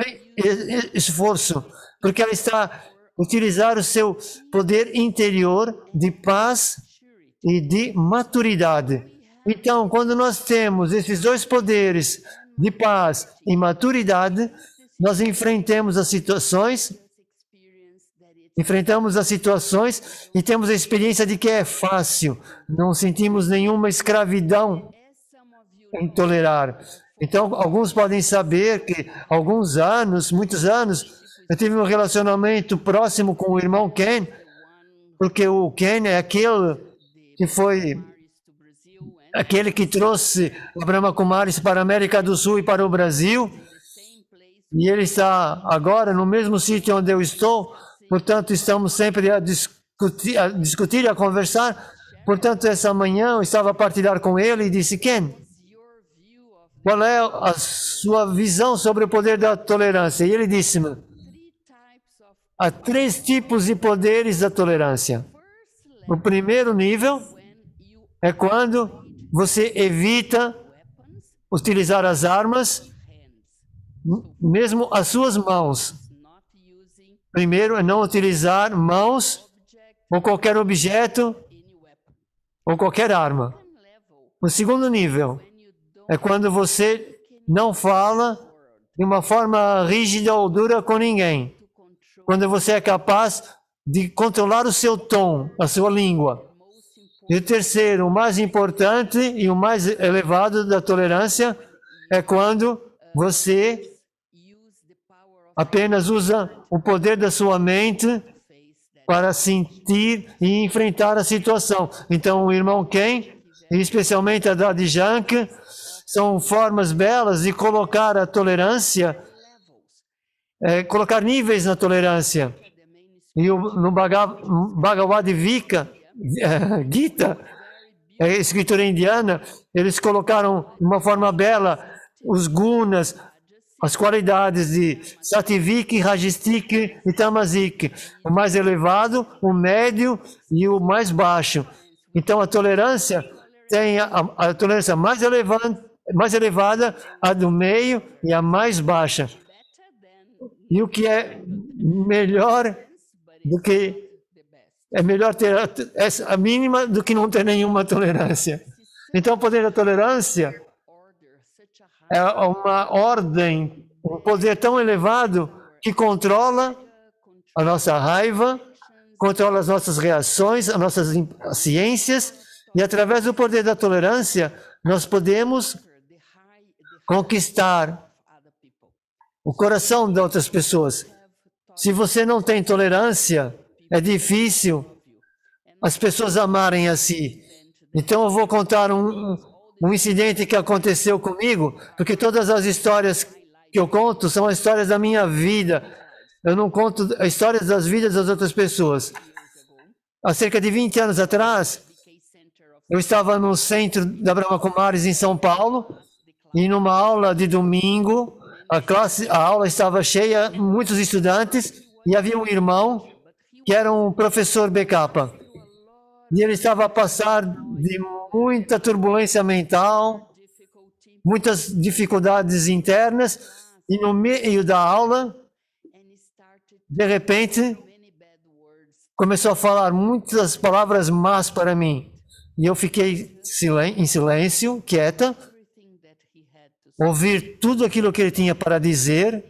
[SPEAKER 1] esforço, porque ela está a utilizar o seu poder interior de paz e de maturidade. Então, quando nós temos esses 2 poderes de paz e maturidade, nós enfrentamos as situações e temos a experiência de que é fácil, não sentimos nenhuma escravidão em tolerar. Então, alguns podem saber que alguns anos, muitos anos, eu tive um relacionamento próximo com o irmão Ken, porque o Ken é aquele que trouxe a Brahma Kumaris para a América do Sul e para o Brasil, e ele está agora no mesmo sítio onde eu estou, portanto, estamos sempre a discutir e a conversar. Portanto, essa manhã eu estava a partilhar com ele e disse: Ken, qual é a sua visão sobre o poder da tolerância? E ele disse-me: há 3 tipos de poderes da tolerância. O primeiro nível é quando você evita utilizar as armas, mesmo as suas mãos. Primeiro é não utilizar mãos ou qualquer objeto ou qualquer arma. O segundo nível é quando você não fala de uma forma rígida ou dura com ninguém. Quando você é capaz de controlar o seu tom, a sua língua. E o terceiro, o mais importante e o mais elevado da tolerância é quando você apenas usa o poder da sua mente para sentir e enfrentar a situação. Então, o irmão Ken, e especialmente a Dadi Jank, são formas belas de colocar a tolerância, colocar níveis na tolerância. E no Bhagavad Gita, escritura indiana, eles colocaram de uma forma bela os gunas, as qualidades de Satvik, Rajastik e Tamasik, o mais elevado, o médio e o mais baixo. Então a tolerância tem a tolerância mais elevada, a do meio e a mais baixa. E o que é melhor do que é melhor ter a mínima do que não ter nenhuma tolerância. Então o poder da tolerância é uma ordem, um poder tão elevado que controla a nossa raiva, controla as nossas reações, as nossas ciências, e através do poder da tolerância nós podemos conquistar o coração de outras pessoas. Se você não tem tolerância, é difícil as pessoas amarem a si. Então eu vou contar um incidente que aconteceu comigo, porque todas as histórias que eu conto são as histórias da minha vida. Eu não conto as histórias das vidas das outras pessoas. Há cerca de 20 anos atrás, eu estava no centro da Brahma Kumaris em São Paulo, e numa aula de domingo, a aula estava cheia, muitos estudantes, e havia um irmão que era um professor BK. E ele estava a passar de muita turbulência mental, muitas dificuldades internas, e no meio da aula, de repente, começou a falar muitas palavras más para mim. E eu fiquei em silêncio, quieta, ouvir tudo aquilo que ele tinha para dizer.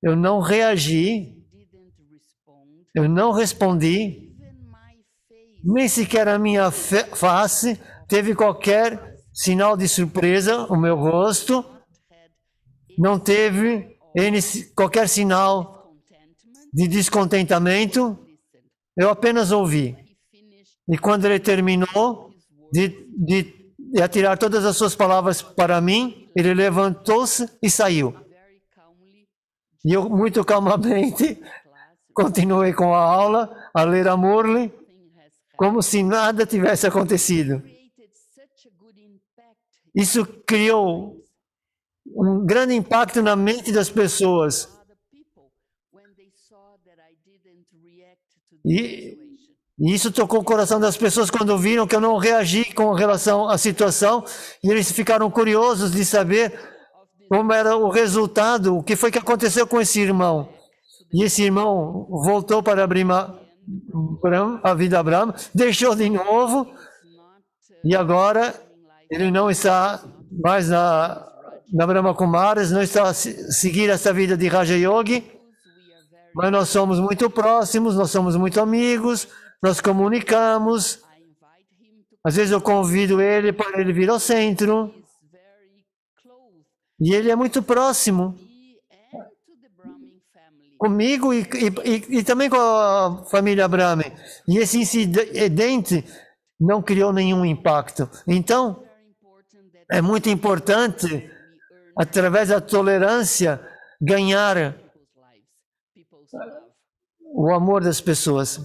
[SPEAKER 1] Eu não reagi, eu não respondi, nem sequer a minha face teve qualquer sinal de surpresa, o meu rosto não teve qualquer sinal de descontentamento, eu apenas ouvi. E quando ele terminou de atirar todas as suas palavras para mim, ele levantou-se e saiu. E eu, muito calmamente, continuei com a aula, a ler a Murli, como se nada tivesse acontecido. Isso criou um grande impacto na mente das pessoas. E isso tocou o coração das pessoas quando viram que eu não reagi com relação à situação, e eles ficaram curiosos de saber como era o resultado, o que foi que aconteceu com esse irmão. E esse irmão voltou para a vida Brahma, deixou de novo, e agora ele não está mais na Brahma Kumaris, não está a seguir essa vida de Raja Yogi, mas nós somos muito próximos, nós somos muito amigos, nós comunicamos. Às vezes eu convido ele para ele vir ao centro, e ele é muito próximo comigo e também com a família Brahmin. E esse incidente não criou nenhum impacto. Então, é muito importante, através da tolerância, ganhar o amor das pessoas.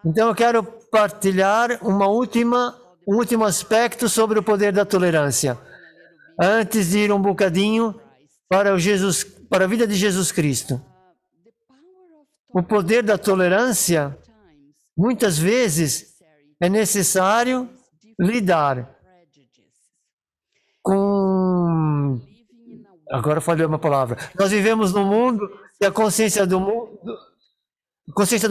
[SPEAKER 1] Então, eu quero partilhar um último aspecto sobre o poder da tolerância, antes de ir um bocadinho para a vida de Jesus Cristo. O poder da tolerância, muitas vezes, é necessário lidar com... Agora falei uma palavra. Nós vivemos num mundo que a consciência do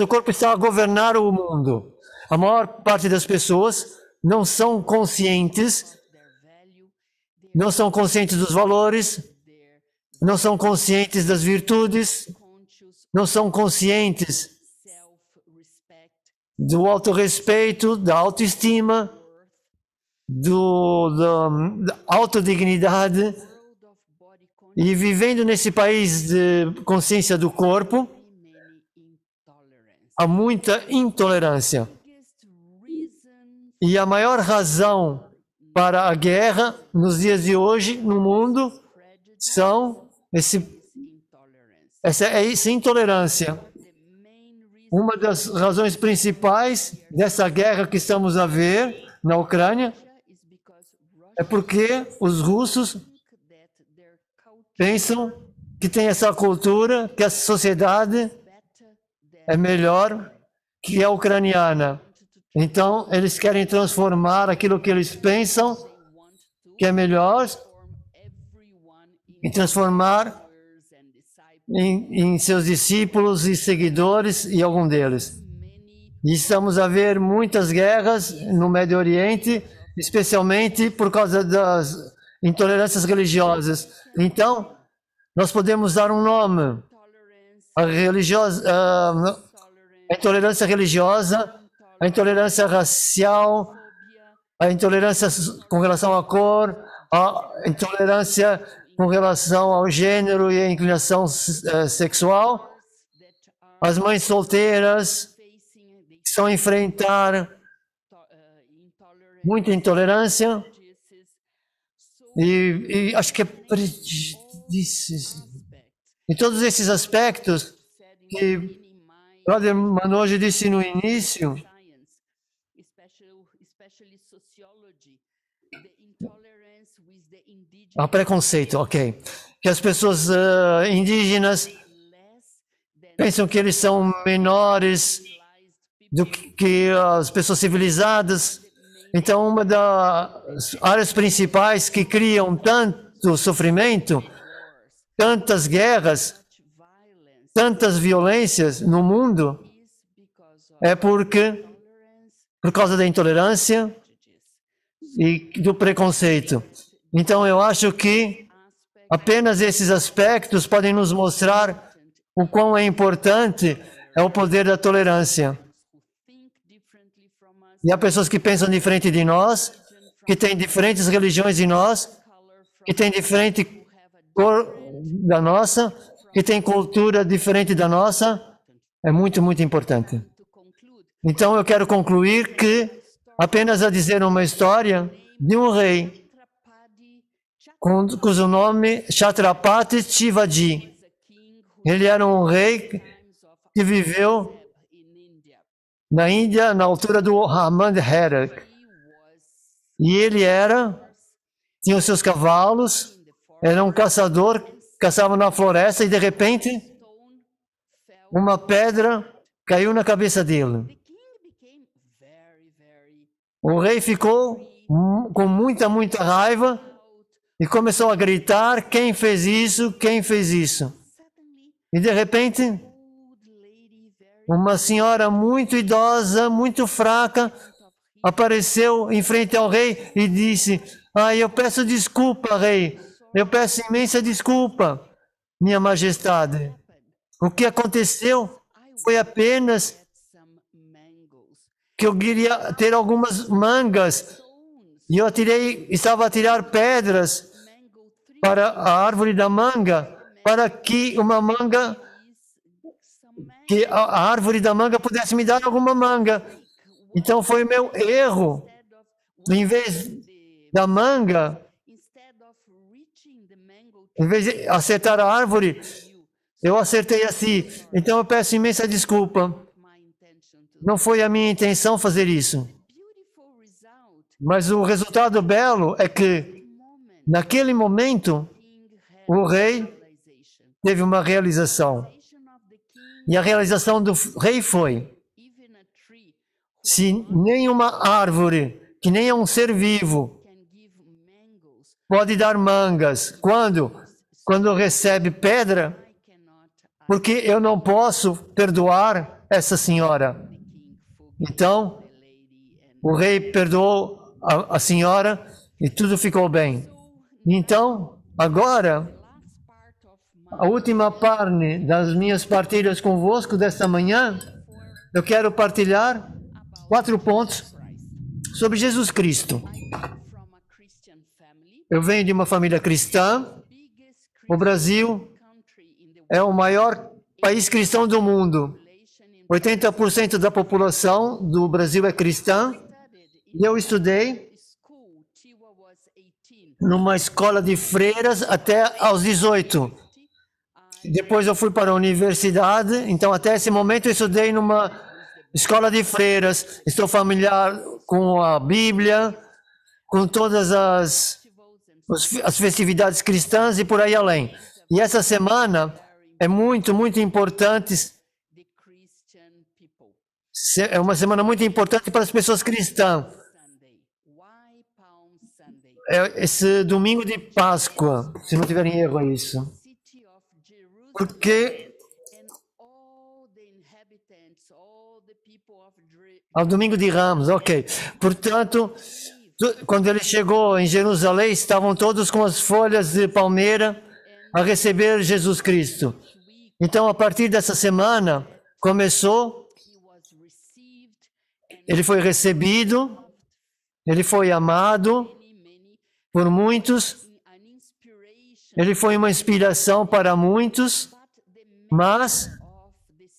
[SPEAKER 1] corpo está a governar o mundo. A maior parte das pessoas não são conscientes não são conscientes dos valores, não são conscientes das virtudes, não são conscientes do autorrespeito, da autoestima, da autodignidade. E vivendo nesse país de consciência do corpo, há muita intolerância. E a maior razão para a guerra nos dias de hoje no mundo são essa intolerância. Uma das razões principais dessa guerra que estamos a ver na Ucrânia é porque os russos pensam que tem essa cultura, que a sociedade é melhor que a ucraniana. Então, eles querem transformar aquilo que eles pensam que é melhor e transformar em seus discípulos e seguidores e algum deles. E estamos a ver muitas guerras no Médio Oriente, especialmente por causa das intolerâncias religiosas. Então, nós podemos dar um nome: a intolerância religiosa, a intolerância racial, a intolerância com relação à cor, a intolerância com relação ao gênero e à inclinação sexual, as mães solteiras que estão a enfrentar muita intolerância e acho que é prejuízos. E todos esses aspectos que Brother Manoj disse no início, preconceito, ok. Que as pessoas indígenas pensam que eles são menores do que as pessoas civilizadas. Então, uma das áreas principais que criam tanto sofrimento, tantas guerras, tantas violências no mundo, é por causa da intolerância e do preconceito. Então, eu acho que apenas esses aspectos podem nos mostrar o quão é importante é o poder da tolerância. E há pessoas que pensam diferente de nós, que têm diferentes religiões de nós, que têm diferente cor da nossa, que têm cultura diferente da nossa. É muito, muito importante. Então, eu quero concluir que apenas a dizer uma história de um rei cujo nome Chhatrapati Shivaji. Ele era um rei que viveu na Índia, na altura do Ramanderak. E ele tinha os seus cavalos, era um caçador, caçava na floresta e de repente uma pedra caiu na cabeça dele. O rei ficou com muita, muita raiva e começou a gritar: quem fez isso? Quem fez isso? E de repente, uma senhora muito idosa, muito fraca, apareceu em frente ao rei e disse: eu peço desculpa, rei. Eu peço imensa desculpa, minha majestade. O que aconteceu foi apenas que eu queria ter algumas mangas e eu estava a tirar pedras para a árvore da manga, para que a árvore da manga pudesse me dar alguma manga. Então foi meu erro. Em vez da manga, em vez de acertar a árvore, eu acertei assim. Então eu peço imensa desculpa. Não foi a minha intenção fazer isso. Mas o resultado belo é que, naquele momento, o rei teve uma realização. E a realização do rei foi: se nenhuma árvore, que nem é um ser vivo, pode dar mangas quando recebe pedra, porque eu não posso perdoar essa senhora. Então, o rei perdoou a senhora e tudo ficou bem. Então, agora, a última parte das minhas partilhas convosco desta manhã, eu quero partilhar 4 pontos sobre Jesus Cristo. Eu venho de uma família cristã. O Brasil é o maior país cristão do mundo. 80% da população do Brasil é cristã. E eu estudei numa escola de freiras até aos 18. Depois eu fui para a universidade. Então, até esse momento, eu estudei numa escola de freiras. Estou familiar com a Bíblia, com todas as festividades cristãs e por aí além. E essa semana é muito importante. É uma semana muito importante para as pessoas cristãs. É esse domingo de Páscoa, se não tiver em erro, é isso. Porque ao domingo de Ramos, ok. Portanto, quando ele chegou em Jerusalém, estavam todos com as folhas de palmeira a receber Jesus Cristo. Então, a partir dessa semana, começou, ele foi recebido, ele foi amado por muitos, ele foi uma inspiração para muitos, mas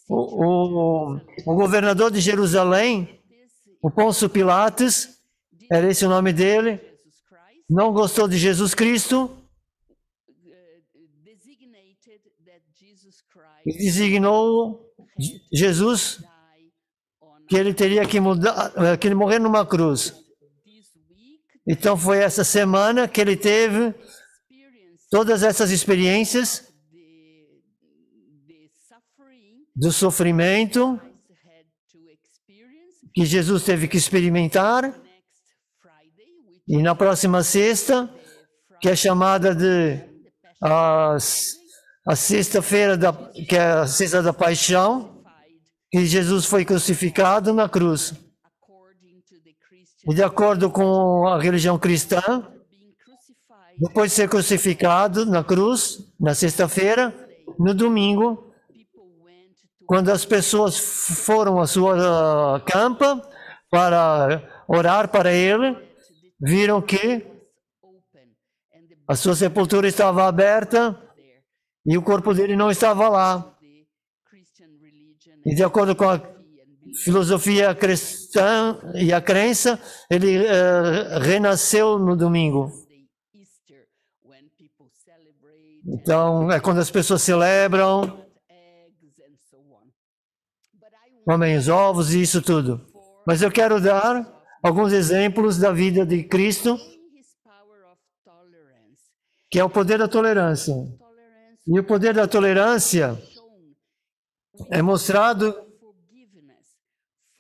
[SPEAKER 1] o governador de Jerusalém, o Pôncio Pilatos, era esse o nome dele, não gostou de Jesus Cristo e designou Jesus que ele teria que que ele morrer numa cruz. Então foi essa semana que ele teve todas essas experiências do sofrimento que Jesus teve que experimentar. E na próxima sexta, que é chamada de a sexta-feira, que é a sexta da paixão, que Jesus foi crucificado na cruz. E de acordo com a religião cristã, depois de ser crucificado na cruz, na sexta-feira, no domingo, quando as pessoas foram à sua campa para orar para ele, viram que a sua sepultura estava aberta e o corpo dele não estava lá. E de acordo com a filosofia cristã e a crença, ele renasceu no domingo. Então, é quando as pessoas celebram, comem os ovos e isso tudo. Mas eu quero dar alguns exemplos da vida de Cristo, que é o poder da tolerância. E o poder da tolerância é mostrado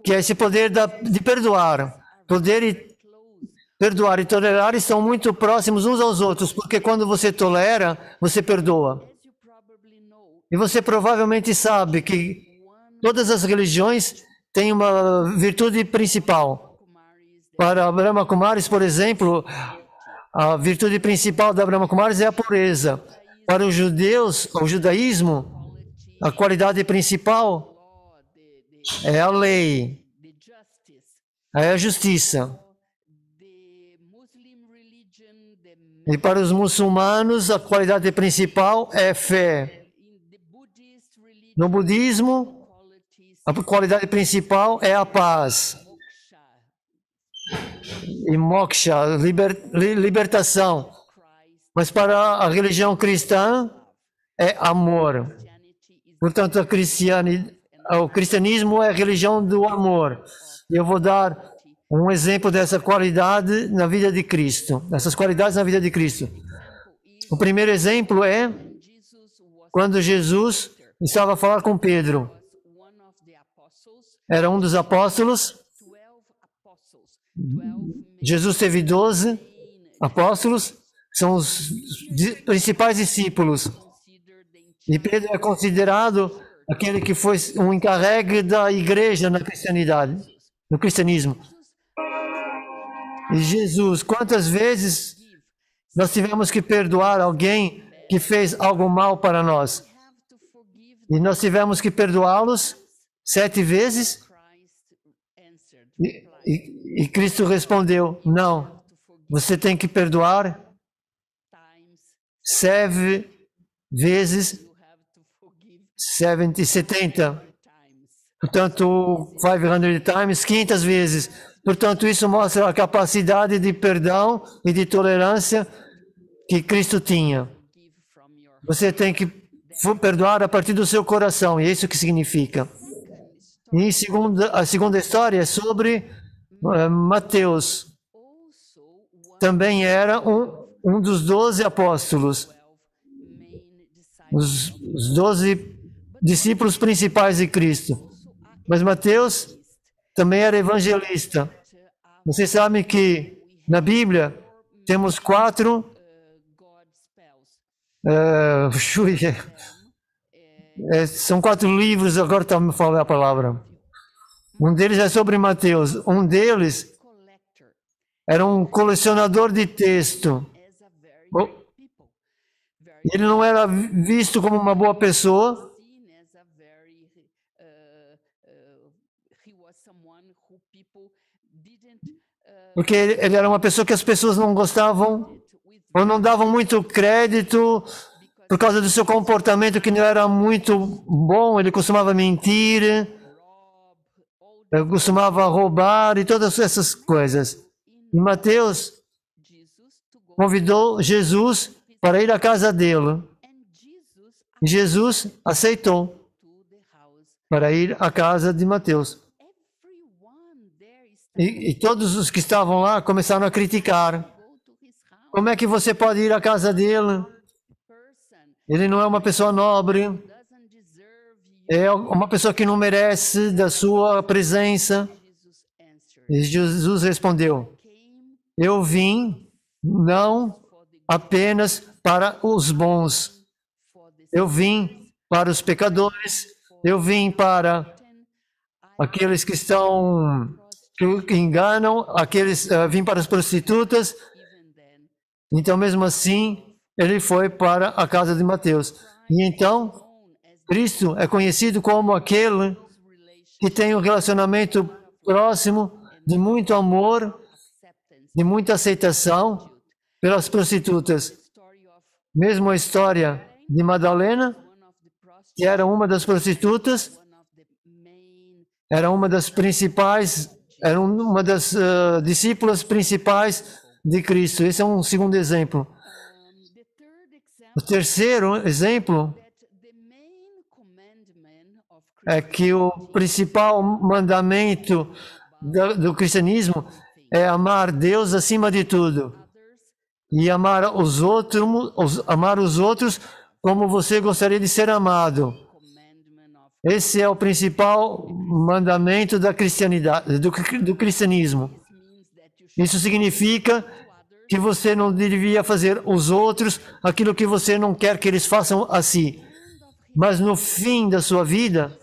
[SPEAKER 1] que é esse poder de perdoar. Perdoar e tolerar estão muito próximos uns aos outros, porque quando você tolera, você perdoa. E você provavelmente sabe que todas as religiões têm uma virtude principal. Para Brahma Kumaris, por exemplo, a virtude principal da Brahma Kumaris é a pureza. Para os judeus, o judaísmo, a qualidade principal é a lei, é a justiça. E para os muçulmanos, a qualidade principal é fé. No budismo, a qualidade principal é a paz. E moksha, libertação. Mas para a religião cristã, é amor. Portanto, o cristianismo é a religião do amor. E eu vou dar um exemplo dessa qualidade na vida de Cristo. Essas qualidades na vida de Cristo. O primeiro exemplo é quando Jesus estava a falar com Pedro. Era um dos apóstolos. Jesus teve 12 apóstolos, são os principais discípulos. E Pedro é considerado aquele que foi um encarregue da igreja na cristianidade, no cristianismo. E Jesus, quantas vezes Nós tivemos que perdoar alguém que fez algo mal para nós. E nós tivemos que perdoá-los 7 vezes. E Cristo respondeu, não, você tem que perdoar 7 vezes 70. Portanto, 500 times, 500 vezes. Portanto, isso mostra a capacidade de perdão e de tolerância que Cristo tinha. Você tem que perdoar a partir do seu coração, e é isso que significa. E a segunda história é sobre Mateus. Também era um dos 12 apóstolos, os 12 discípulos principais de Cristo. Mas Mateus também era evangelista. Vocês sabem que na Bíblia temos 4 são 4 livros, agora está me falando a palavra. Um deles é sobre Mateus. Um deles era um colecionador de texto. Ele não era visto como uma boa pessoa, porque ele era uma pessoa que as pessoas não gostavam ou não davam muito crédito por causa do seu comportamento que não era muito bom. Ele costumava mentir, costumava roubar e todas essas coisas. E Mateus convidou Jesus para ir à casa dele. E Jesus aceitou para ir à casa de Mateus. E todos os que estavam lá começaram a criticar. Como é que você pode ir à casa dele? Ele não é uma pessoa nobre. É uma pessoa que não merece da sua presença. E Jesus respondeu, eu vim não apenas para os bons. Eu vim para os pecadores. Eu vim para aqueles que enganam, vim para as prostitutas. Então, mesmo assim, ele foi para a casa de Mateus. E então, Cristo é conhecido como aquele que tem um relacionamento próximo, de muito amor, de muita aceitação pelas prostitutas. Mesmo a história de Madalena, que era uma das prostitutas, era uma das principais, era uma das discípulas principais de Cristo. Esse é um segundo exemplo. O terceiro exemplo é que o principal mandamento do cristianismo é amar Deus acima de tudo e amar os outros como você gostaria de ser amado. Esse é o principal mandamento da cristianidade, do cristianismo. Isso significa que você não devia fazer os outros aquilo que você não quer que eles façam a si. Mas no fim da sua vida,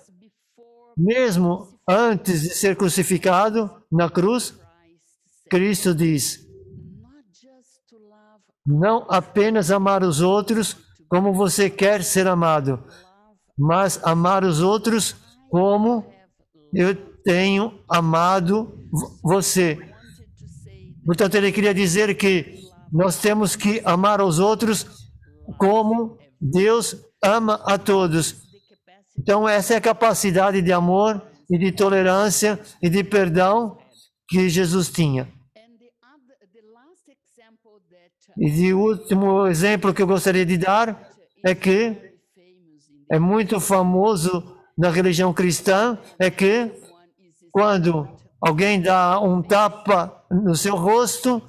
[SPEAKER 1] mesmo antes de ser crucificado na cruz, Cristo diz, não apenas amar os outros como você quer ser amado, mas amar os outros como eu tenho amado você. Portanto, ele queria dizer que nós temos que amar os outros como Deus ama a todos. Então, essa é a capacidade de amor e de tolerância e de perdão que Jesus tinha. E o último exemplo que eu gostaria de dar é que é muito famoso na religião cristã, é que quando alguém dá um tapa no seu rosto,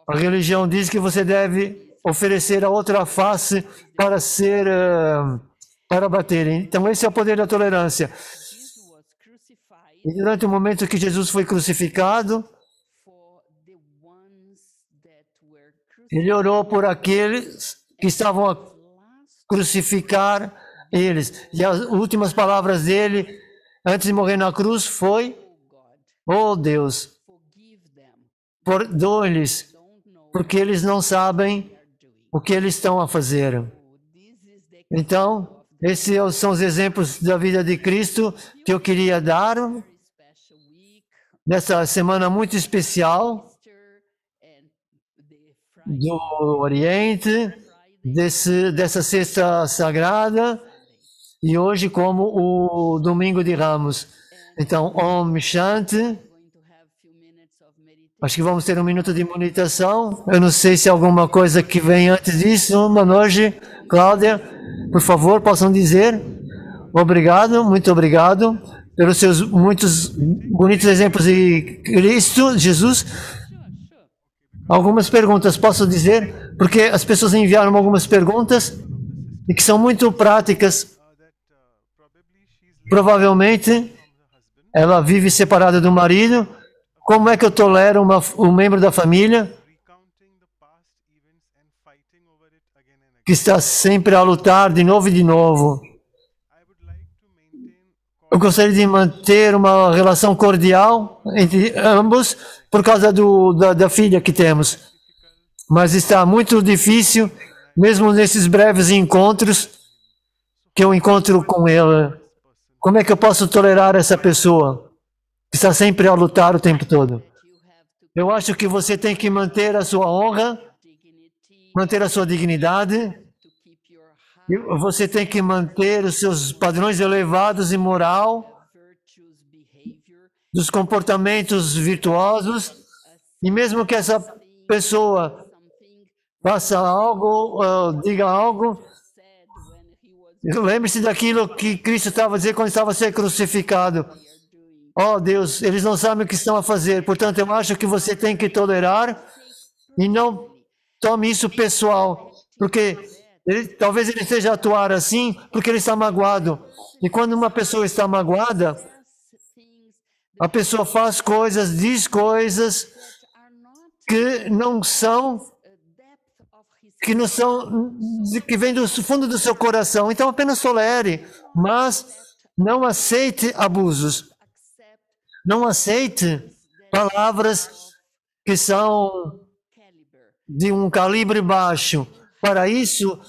[SPEAKER 1] a religião diz que você deve oferecer a outra face para bater. Então esse é o poder da tolerância. E durante o momento que Jesus foi crucificado, ele orou por aqueles que estavam a crucificar eles. E as últimas palavras dele, antes de morrer na cruz, foi: oh Deus, perdoe-lhes, porque eles não sabem o que eles estão a fazer. Então, esses são os exemplos da vida de Cristo que eu queria dar nessa semana muito especial do Oriente, dessa sexta sagrada, e hoje como o Domingo de Ramos. Então, Om Shanti. Acho que vamos ter um minuto de meditação. Eu não sei se alguma coisa que vem antes disso. Manoj, Cláudia, por favor, possam dizer. Obrigado, muito obrigado pelos seus muitos bonitos exemplos de Cristo, Jesus. Algumas perguntas, posso dizer? Porque as pessoas enviaram algumas perguntas e que são muito práticas. Provavelmente, ela vive separada do marido. Como é que eu tolero um membro da família que está sempre a lutar de novo e de novo? Eu gostaria de manter uma relação cordial entre ambos por causa da filha que temos. Mas está muito difícil, mesmo nesses breves encontros que eu encontro com ela. Como é que eu posso tolerar essa pessoa que está sempre a lutar o tempo todo? Eu acho que você tem que manter a sua honra, manter a sua dignidade. Você tem que manter os seus padrões elevados e moral, dos comportamentos virtuosos. E mesmo que essa pessoa faça algo, diga algo, lembre-se daquilo que Cristo estava a dizer quando estava a ser crucificado. Oh Deus, eles não sabem o que estão a fazer. Portanto, eu acho que você tem que tolerar e não tome isso pessoal. Porque talvez ele esteja a atuar assim porque ele está magoado. E quando uma pessoa está magoada, a pessoa faz coisas, diz coisas que não são, que vêm do fundo do seu coração. Então apenas tolere, mas não aceite abusos. Não aceite palavras que são de um calibre baixo. Para isso,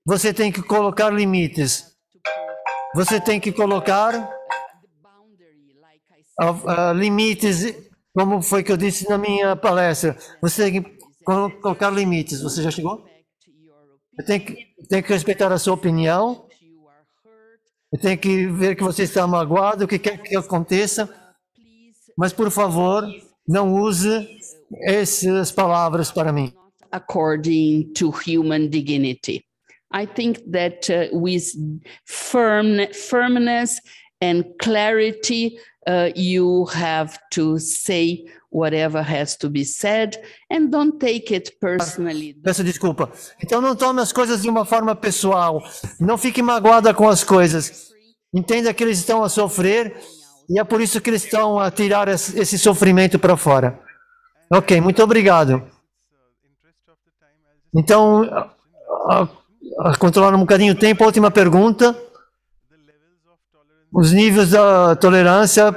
[SPEAKER 1] você tem que colocar limites. Você tem que colocar limites, como foi que eu disse na minha palestra. Você tem que colocar limites. Você já chegou? Tem que respeitar a sua opinião. Tem que ver que você está magoado, o que quer que aconteça. Mas, por favor, não use essas palavras para mim.
[SPEAKER 3] According to human dignity. I think that with firmness and clarity, you have to say whatever has to be said and don't take it personally.
[SPEAKER 1] Peço desculpa. Então não tome as coisas de uma forma pessoal. Não fique magoada com as coisas. Entenda que eles estão a sofrer e é por isso que eles estão a tirar esse sofrimento para fora. Ok, muito obrigado. Então, controlando um bocadinho o tempo, a última os níveis da tolerância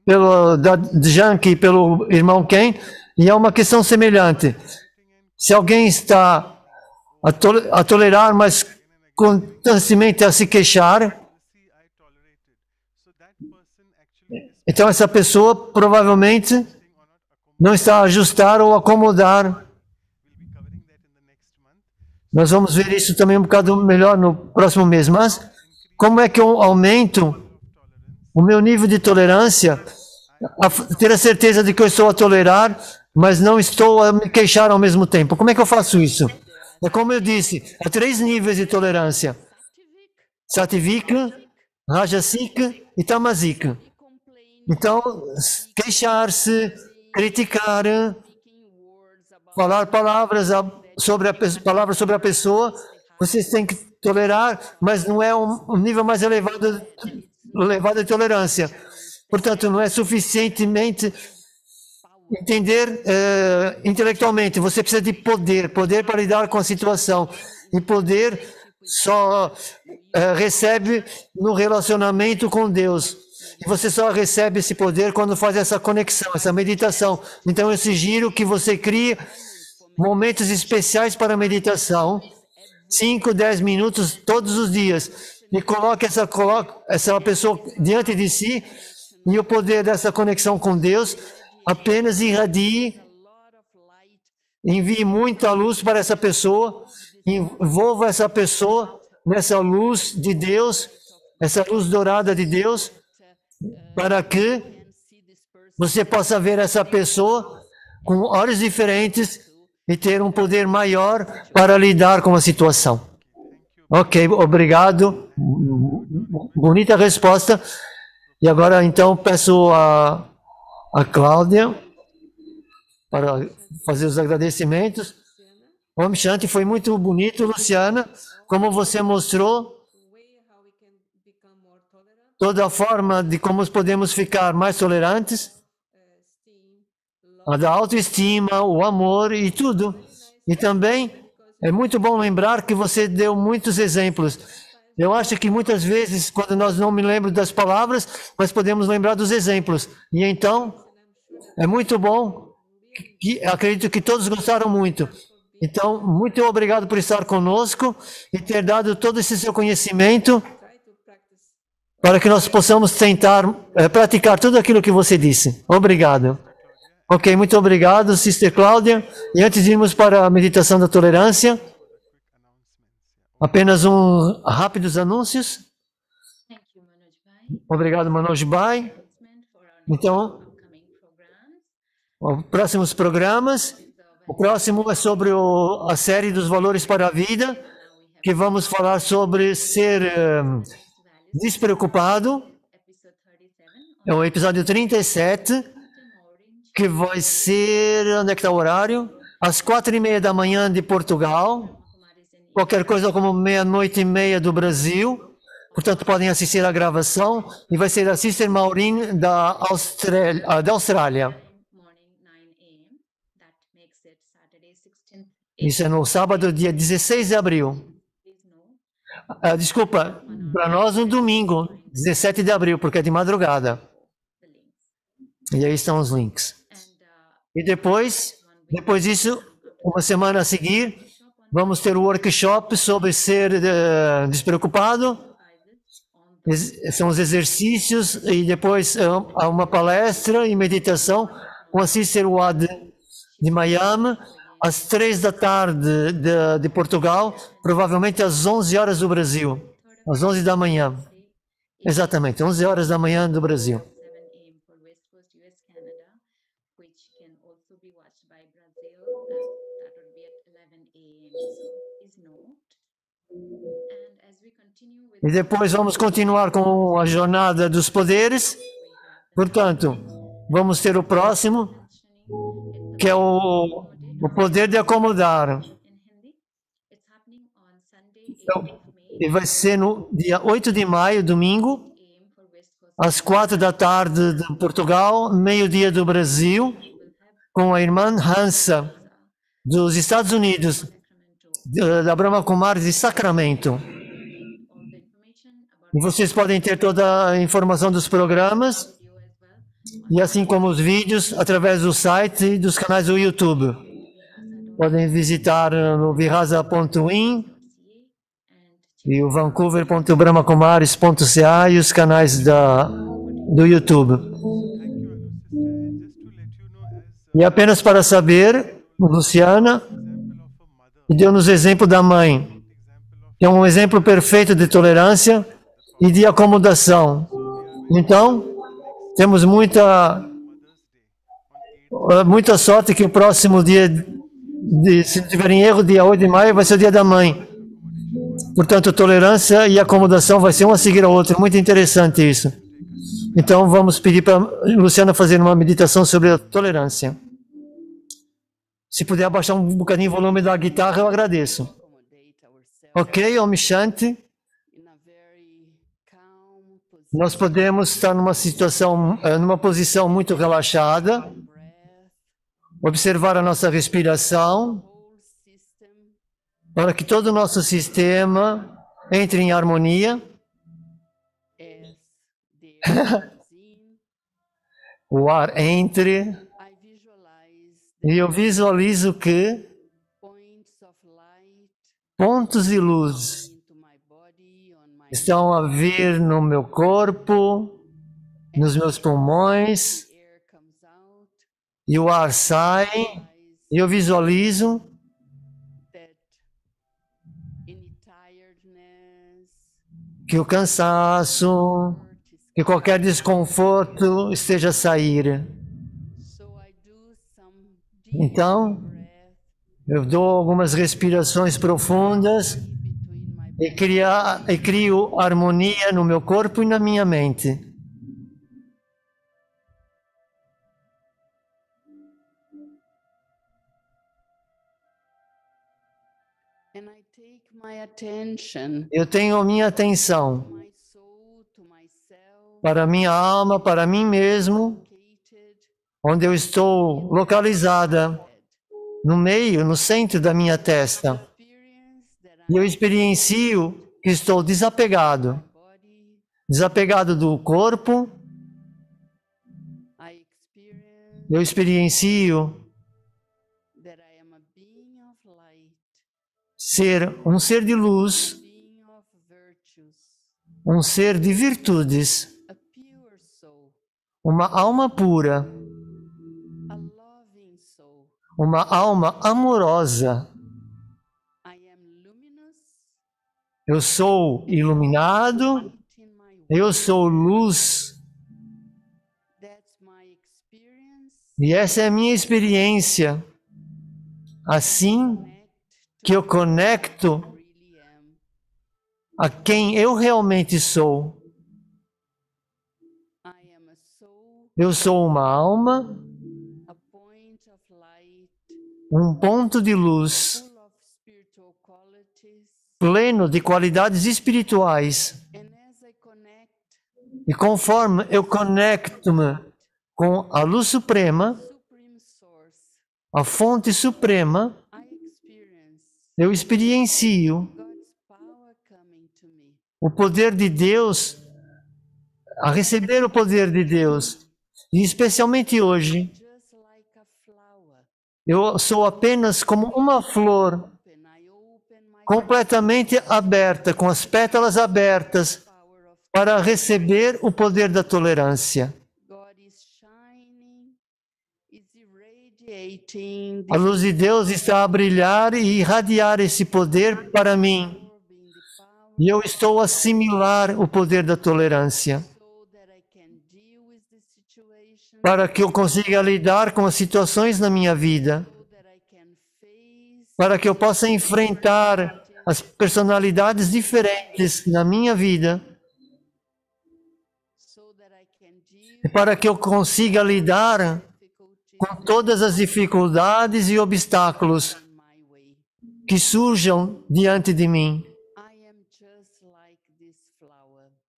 [SPEAKER 1] da Janki e pelo irmão Ken, e é uma questão semelhante. Se alguém está a tolerar, mas constantemente a se queixar, então essa pessoa provavelmente não está a ajustar ou acomodar. Nós vamos ver isso também um bocado melhor no próximo mês. Mas como é que eu aumento o meu nível de tolerância, ter a certeza de que eu estou a tolerar, mas não estou a me queixar ao mesmo tempo? Como é que eu faço isso? É como eu disse, há 3 níveis de tolerância: Satvika, Rajasika e Tamasika. Então, queixar-se, criticar, falar palavras sobre a pessoa, vocês têm que tolerar, mas não é um nível mais elevado de tolerância. Portanto, não é suficientemente entender intelectualmente. Você precisa de poder para lidar com a situação. E poder só recebe no relacionamento com Deus. E você só recebe esse poder quando faz essa conexão, essa meditação. Então eu sugiro que você crie momentos especiais para meditação, 5, 10 minutos todos os dias, e coloque essa pessoa diante de si, e o poder dessa conexão com Deus apenas irradie, envie muita luz para essa pessoa, envolva essa pessoa nessa luz de Deus, essa luz dourada de Deus, para que você possa ver essa pessoa com olhos diferentes e ter um poder maior para lidar com a situação. Ok, obrigado. Bonita resposta. E agora, então, peço a Cláudia para fazer os agradecimentos. Om Shanti, foi muito bonito, Luciana, como você mostrou toda a forma de como podemos ficar mais tolerantes, a da autoestima, o amor e tudo. E também é muito bom lembrar que você deu muitos exemplos. Eu acho que muitas vezes, quando nós não me lembramos das palavras, nós podemos lembrar dos exemplos. E então, é muito bom, acredito que todos gostaram muito. Então, muito obrigado por estar conosco e ter dado todo esse seu conhecimento para que nós possamos tentar praticar tudo aquilo que você disse. Obrigado. Ok, muito obrigado, Sister Cláudia. E antes de irmos para a meditação da tolerância, apenas rápidos anúncios. Obrigado, Manoj Bhai. Então, os próximos programas. O próximo é sobre a série dos valores para a vida, que vamos falar sobre ser despreocupado. É o episódio 37, que vai ser, onde é que está o horário? Às 4h30 da manhã de Portugal. Qualquer coisa como 00:30 do Brasil. Portanto, podem assistir à gravação. E vai ser a Sister Maureen da Austrália. Isso é no sábado, dia 16 de abril. Desculpa, para nós um domingo, 17 de abril, porque é de madrugada. E aí estão os links. E depois disso, uma semana a seguir, vamos ter o workshop sobre ser despreocupado. São os exercícios e depois há uma palestra e meditação com a Sister Wad de Miami, às 3 da tarde de Portugal, provavelmente às 11 horas do Brasil, às 11 da manhã. Exatamente, 11 horas da manhã do Brasil. E depois vamos continuar com a jornada dos poderes. Portanto, vamos ter o próximo, que é o poder de acomodar. Então, e vai ser no dia 8 de maio, domingo, às 4 da tarde de Portugal, meio-dia do Brasil, com a irmã Hansa, dos Estados Unidos, da Brahma Kumaris de Sacramento. E vocês podem ter toda a informação dos programas, e assim como os vídeos, através do site e dos canais do YouTube. Podem visitar no virasa.in e o vancouver.brahmakumaris.ca e os canais do YouTube. E apenas para saber, Luciana deu-nos exemplo da mãe, que é um exemplo perfeito de tolerância e de acomodação. Então, temos muita sorte que o próximo dia, se não tiver em erro, dia 8 de maio, vai ser o dia da mãe. Portanto, tolerância e acomodação vai ser um a seguir ao outro. Muito interessante isso. Então, vamos pedir para a Luciana fazer uma meditação sobre a tolerância. Se puder abaixar um bocadinho o volume da guitarra, eu agradeço. Ok, Om Shanti. Nós podemos estar numa posição muito relaxada, observar a nossa respiração, para que todo o nosso sistema entre em harmonia. O ar entre, e eu visualizo que pontos de luz estão a vir no meu corpo, nos meus pulmões, e o ar sai, e eu visualizo que o cansaço, que qualquer desconforto esteja a sair. Então, eu dou algumas respirações profundas e crio harmonia no meu corpo e na minha mente. Eu tenho minha atenção para minha alma, para mim mesmo, onde eu estou localizada, no meio, no centro da minha testa. E eu experiencio que estou desapegado. Desapegado do corpo. Eu experiencio ser um ser de luz, um ser de virtudes, uma alma pura, uma alma amorosa. Eu sou iluminado, eu sou luz. E essa é a minha experiência. Assim que eu conecto a quem eu realmente sou. Eu sou uma alma, um ponto de luz, pleno de qualidades espirituais. E conforme eu conecto-me com a luz suprema, a fonte suprema, eu experiencio o poder de Deus, a receber o poder de Deus. E especialmente hoje, eu sou apenas como uma flor, completamente aberta, com as pétalas abertas, para receber o poder da tolerância. A luz de Deus está a brilhar e irradiar esse poder para mim. E eu estou a assimilar o poder da tolerância, para que eu consiga lidar com as situações na minha vida, para que eu possa enfrentar as personalidades diferentes na minha vida, e para que eu consiga lidar com todas as dificuldades e obstáculos que surjam diante de mim.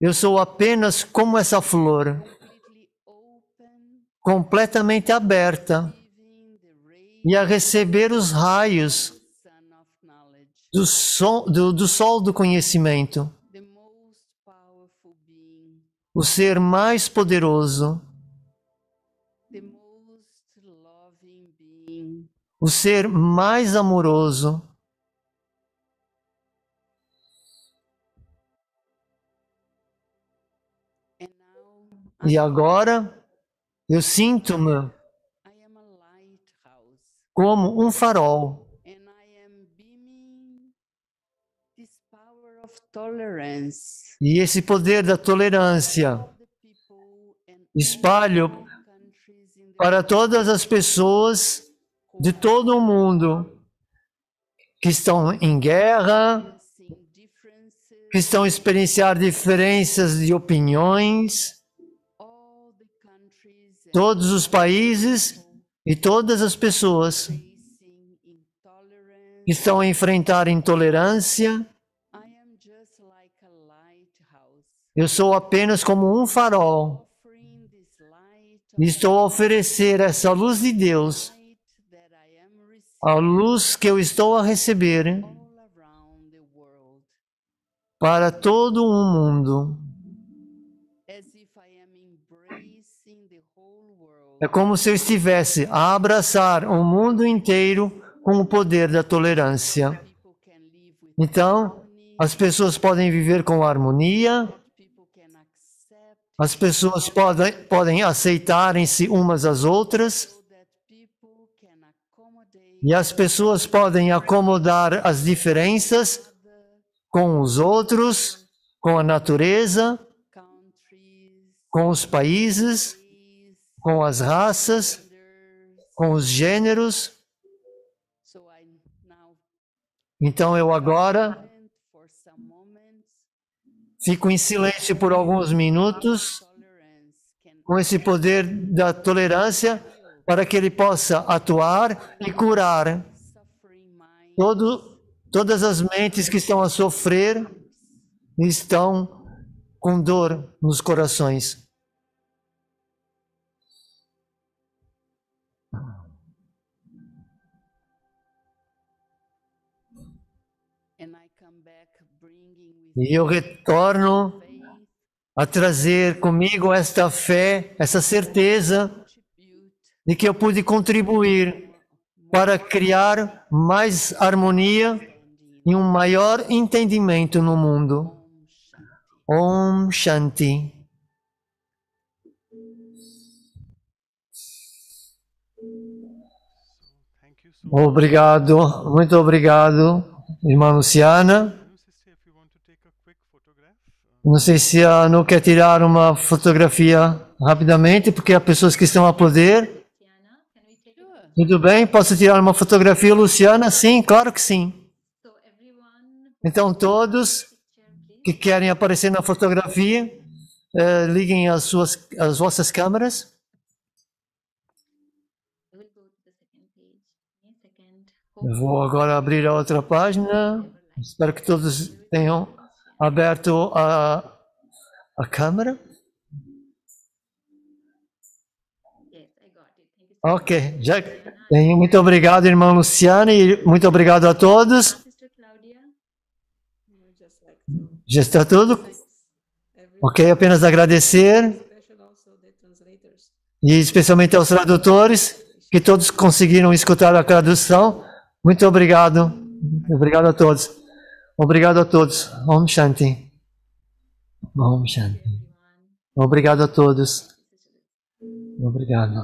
[SPEAKER 1] Eu sou apenas como essa flor, completamente aberta e a receber os raios do sol do conhecimento. O ser mais poderoso, o ser mais amoroso, e agora eu sinto-me como um farol. E esse poder da tolerância espalho para todas as pessoas de todo o mundo que estão em guerra, que estão a experienciar diferenças de opiniões, todos os países e todas as pessoas que estão a enfrentar intolerância. Eu sou apenas como um farol e estou a oferecer essa luz de Deus, a luz que eu estou a receber para todo o mundo. É como se eu estivesse a abraçar o mundo inteiro com o poder da tolerância. Então, as pessoas podem viver com harmonia, as pessoas podem aceitarem-se umas às outras, e as pessoas podem acomodar as diferenças com os outros, com a natureza, com os países, com as raças, com os gêneros. Então eu agora fico em silêncio por alguns minutos com esse poder da tolerância para que ele possa atuar e curar todas as mentes que estão a sofrer e estão com dor nos corações. E eu retorno a trazer comigo esta fé, essa certeza de que eu pude contribuir para criar mais harmonia e um maior entendimento no mundo. Om Shanti. Obrigado, muito obrigado, irmã Luciana. Não sei se a Anu quer tirar uma fotografia rapidamente, porque há pessoas que estão a poder. Tudo bem? Posso tirar uma fotografia, Luciana? Sim, claro que sim. Então, todos que querem aparecer na fotografia, liguem as vossas câmeras. Eu vou agora abrir a outra página. Espero que todos tenham aberto a câmera. Ok, já tenho. Muito obrigado, irmã Luciana, e muito obrigado a todos. Já está tudo? Ok, apenas agradecer. E especialmente aos tradutores, que todos conseguiram escutar a tradução. Muito obrigado. Obrigado a todos. Obrigado a todos. Om Shanti. Om Shanti. Obrigado a todos. Obrigado.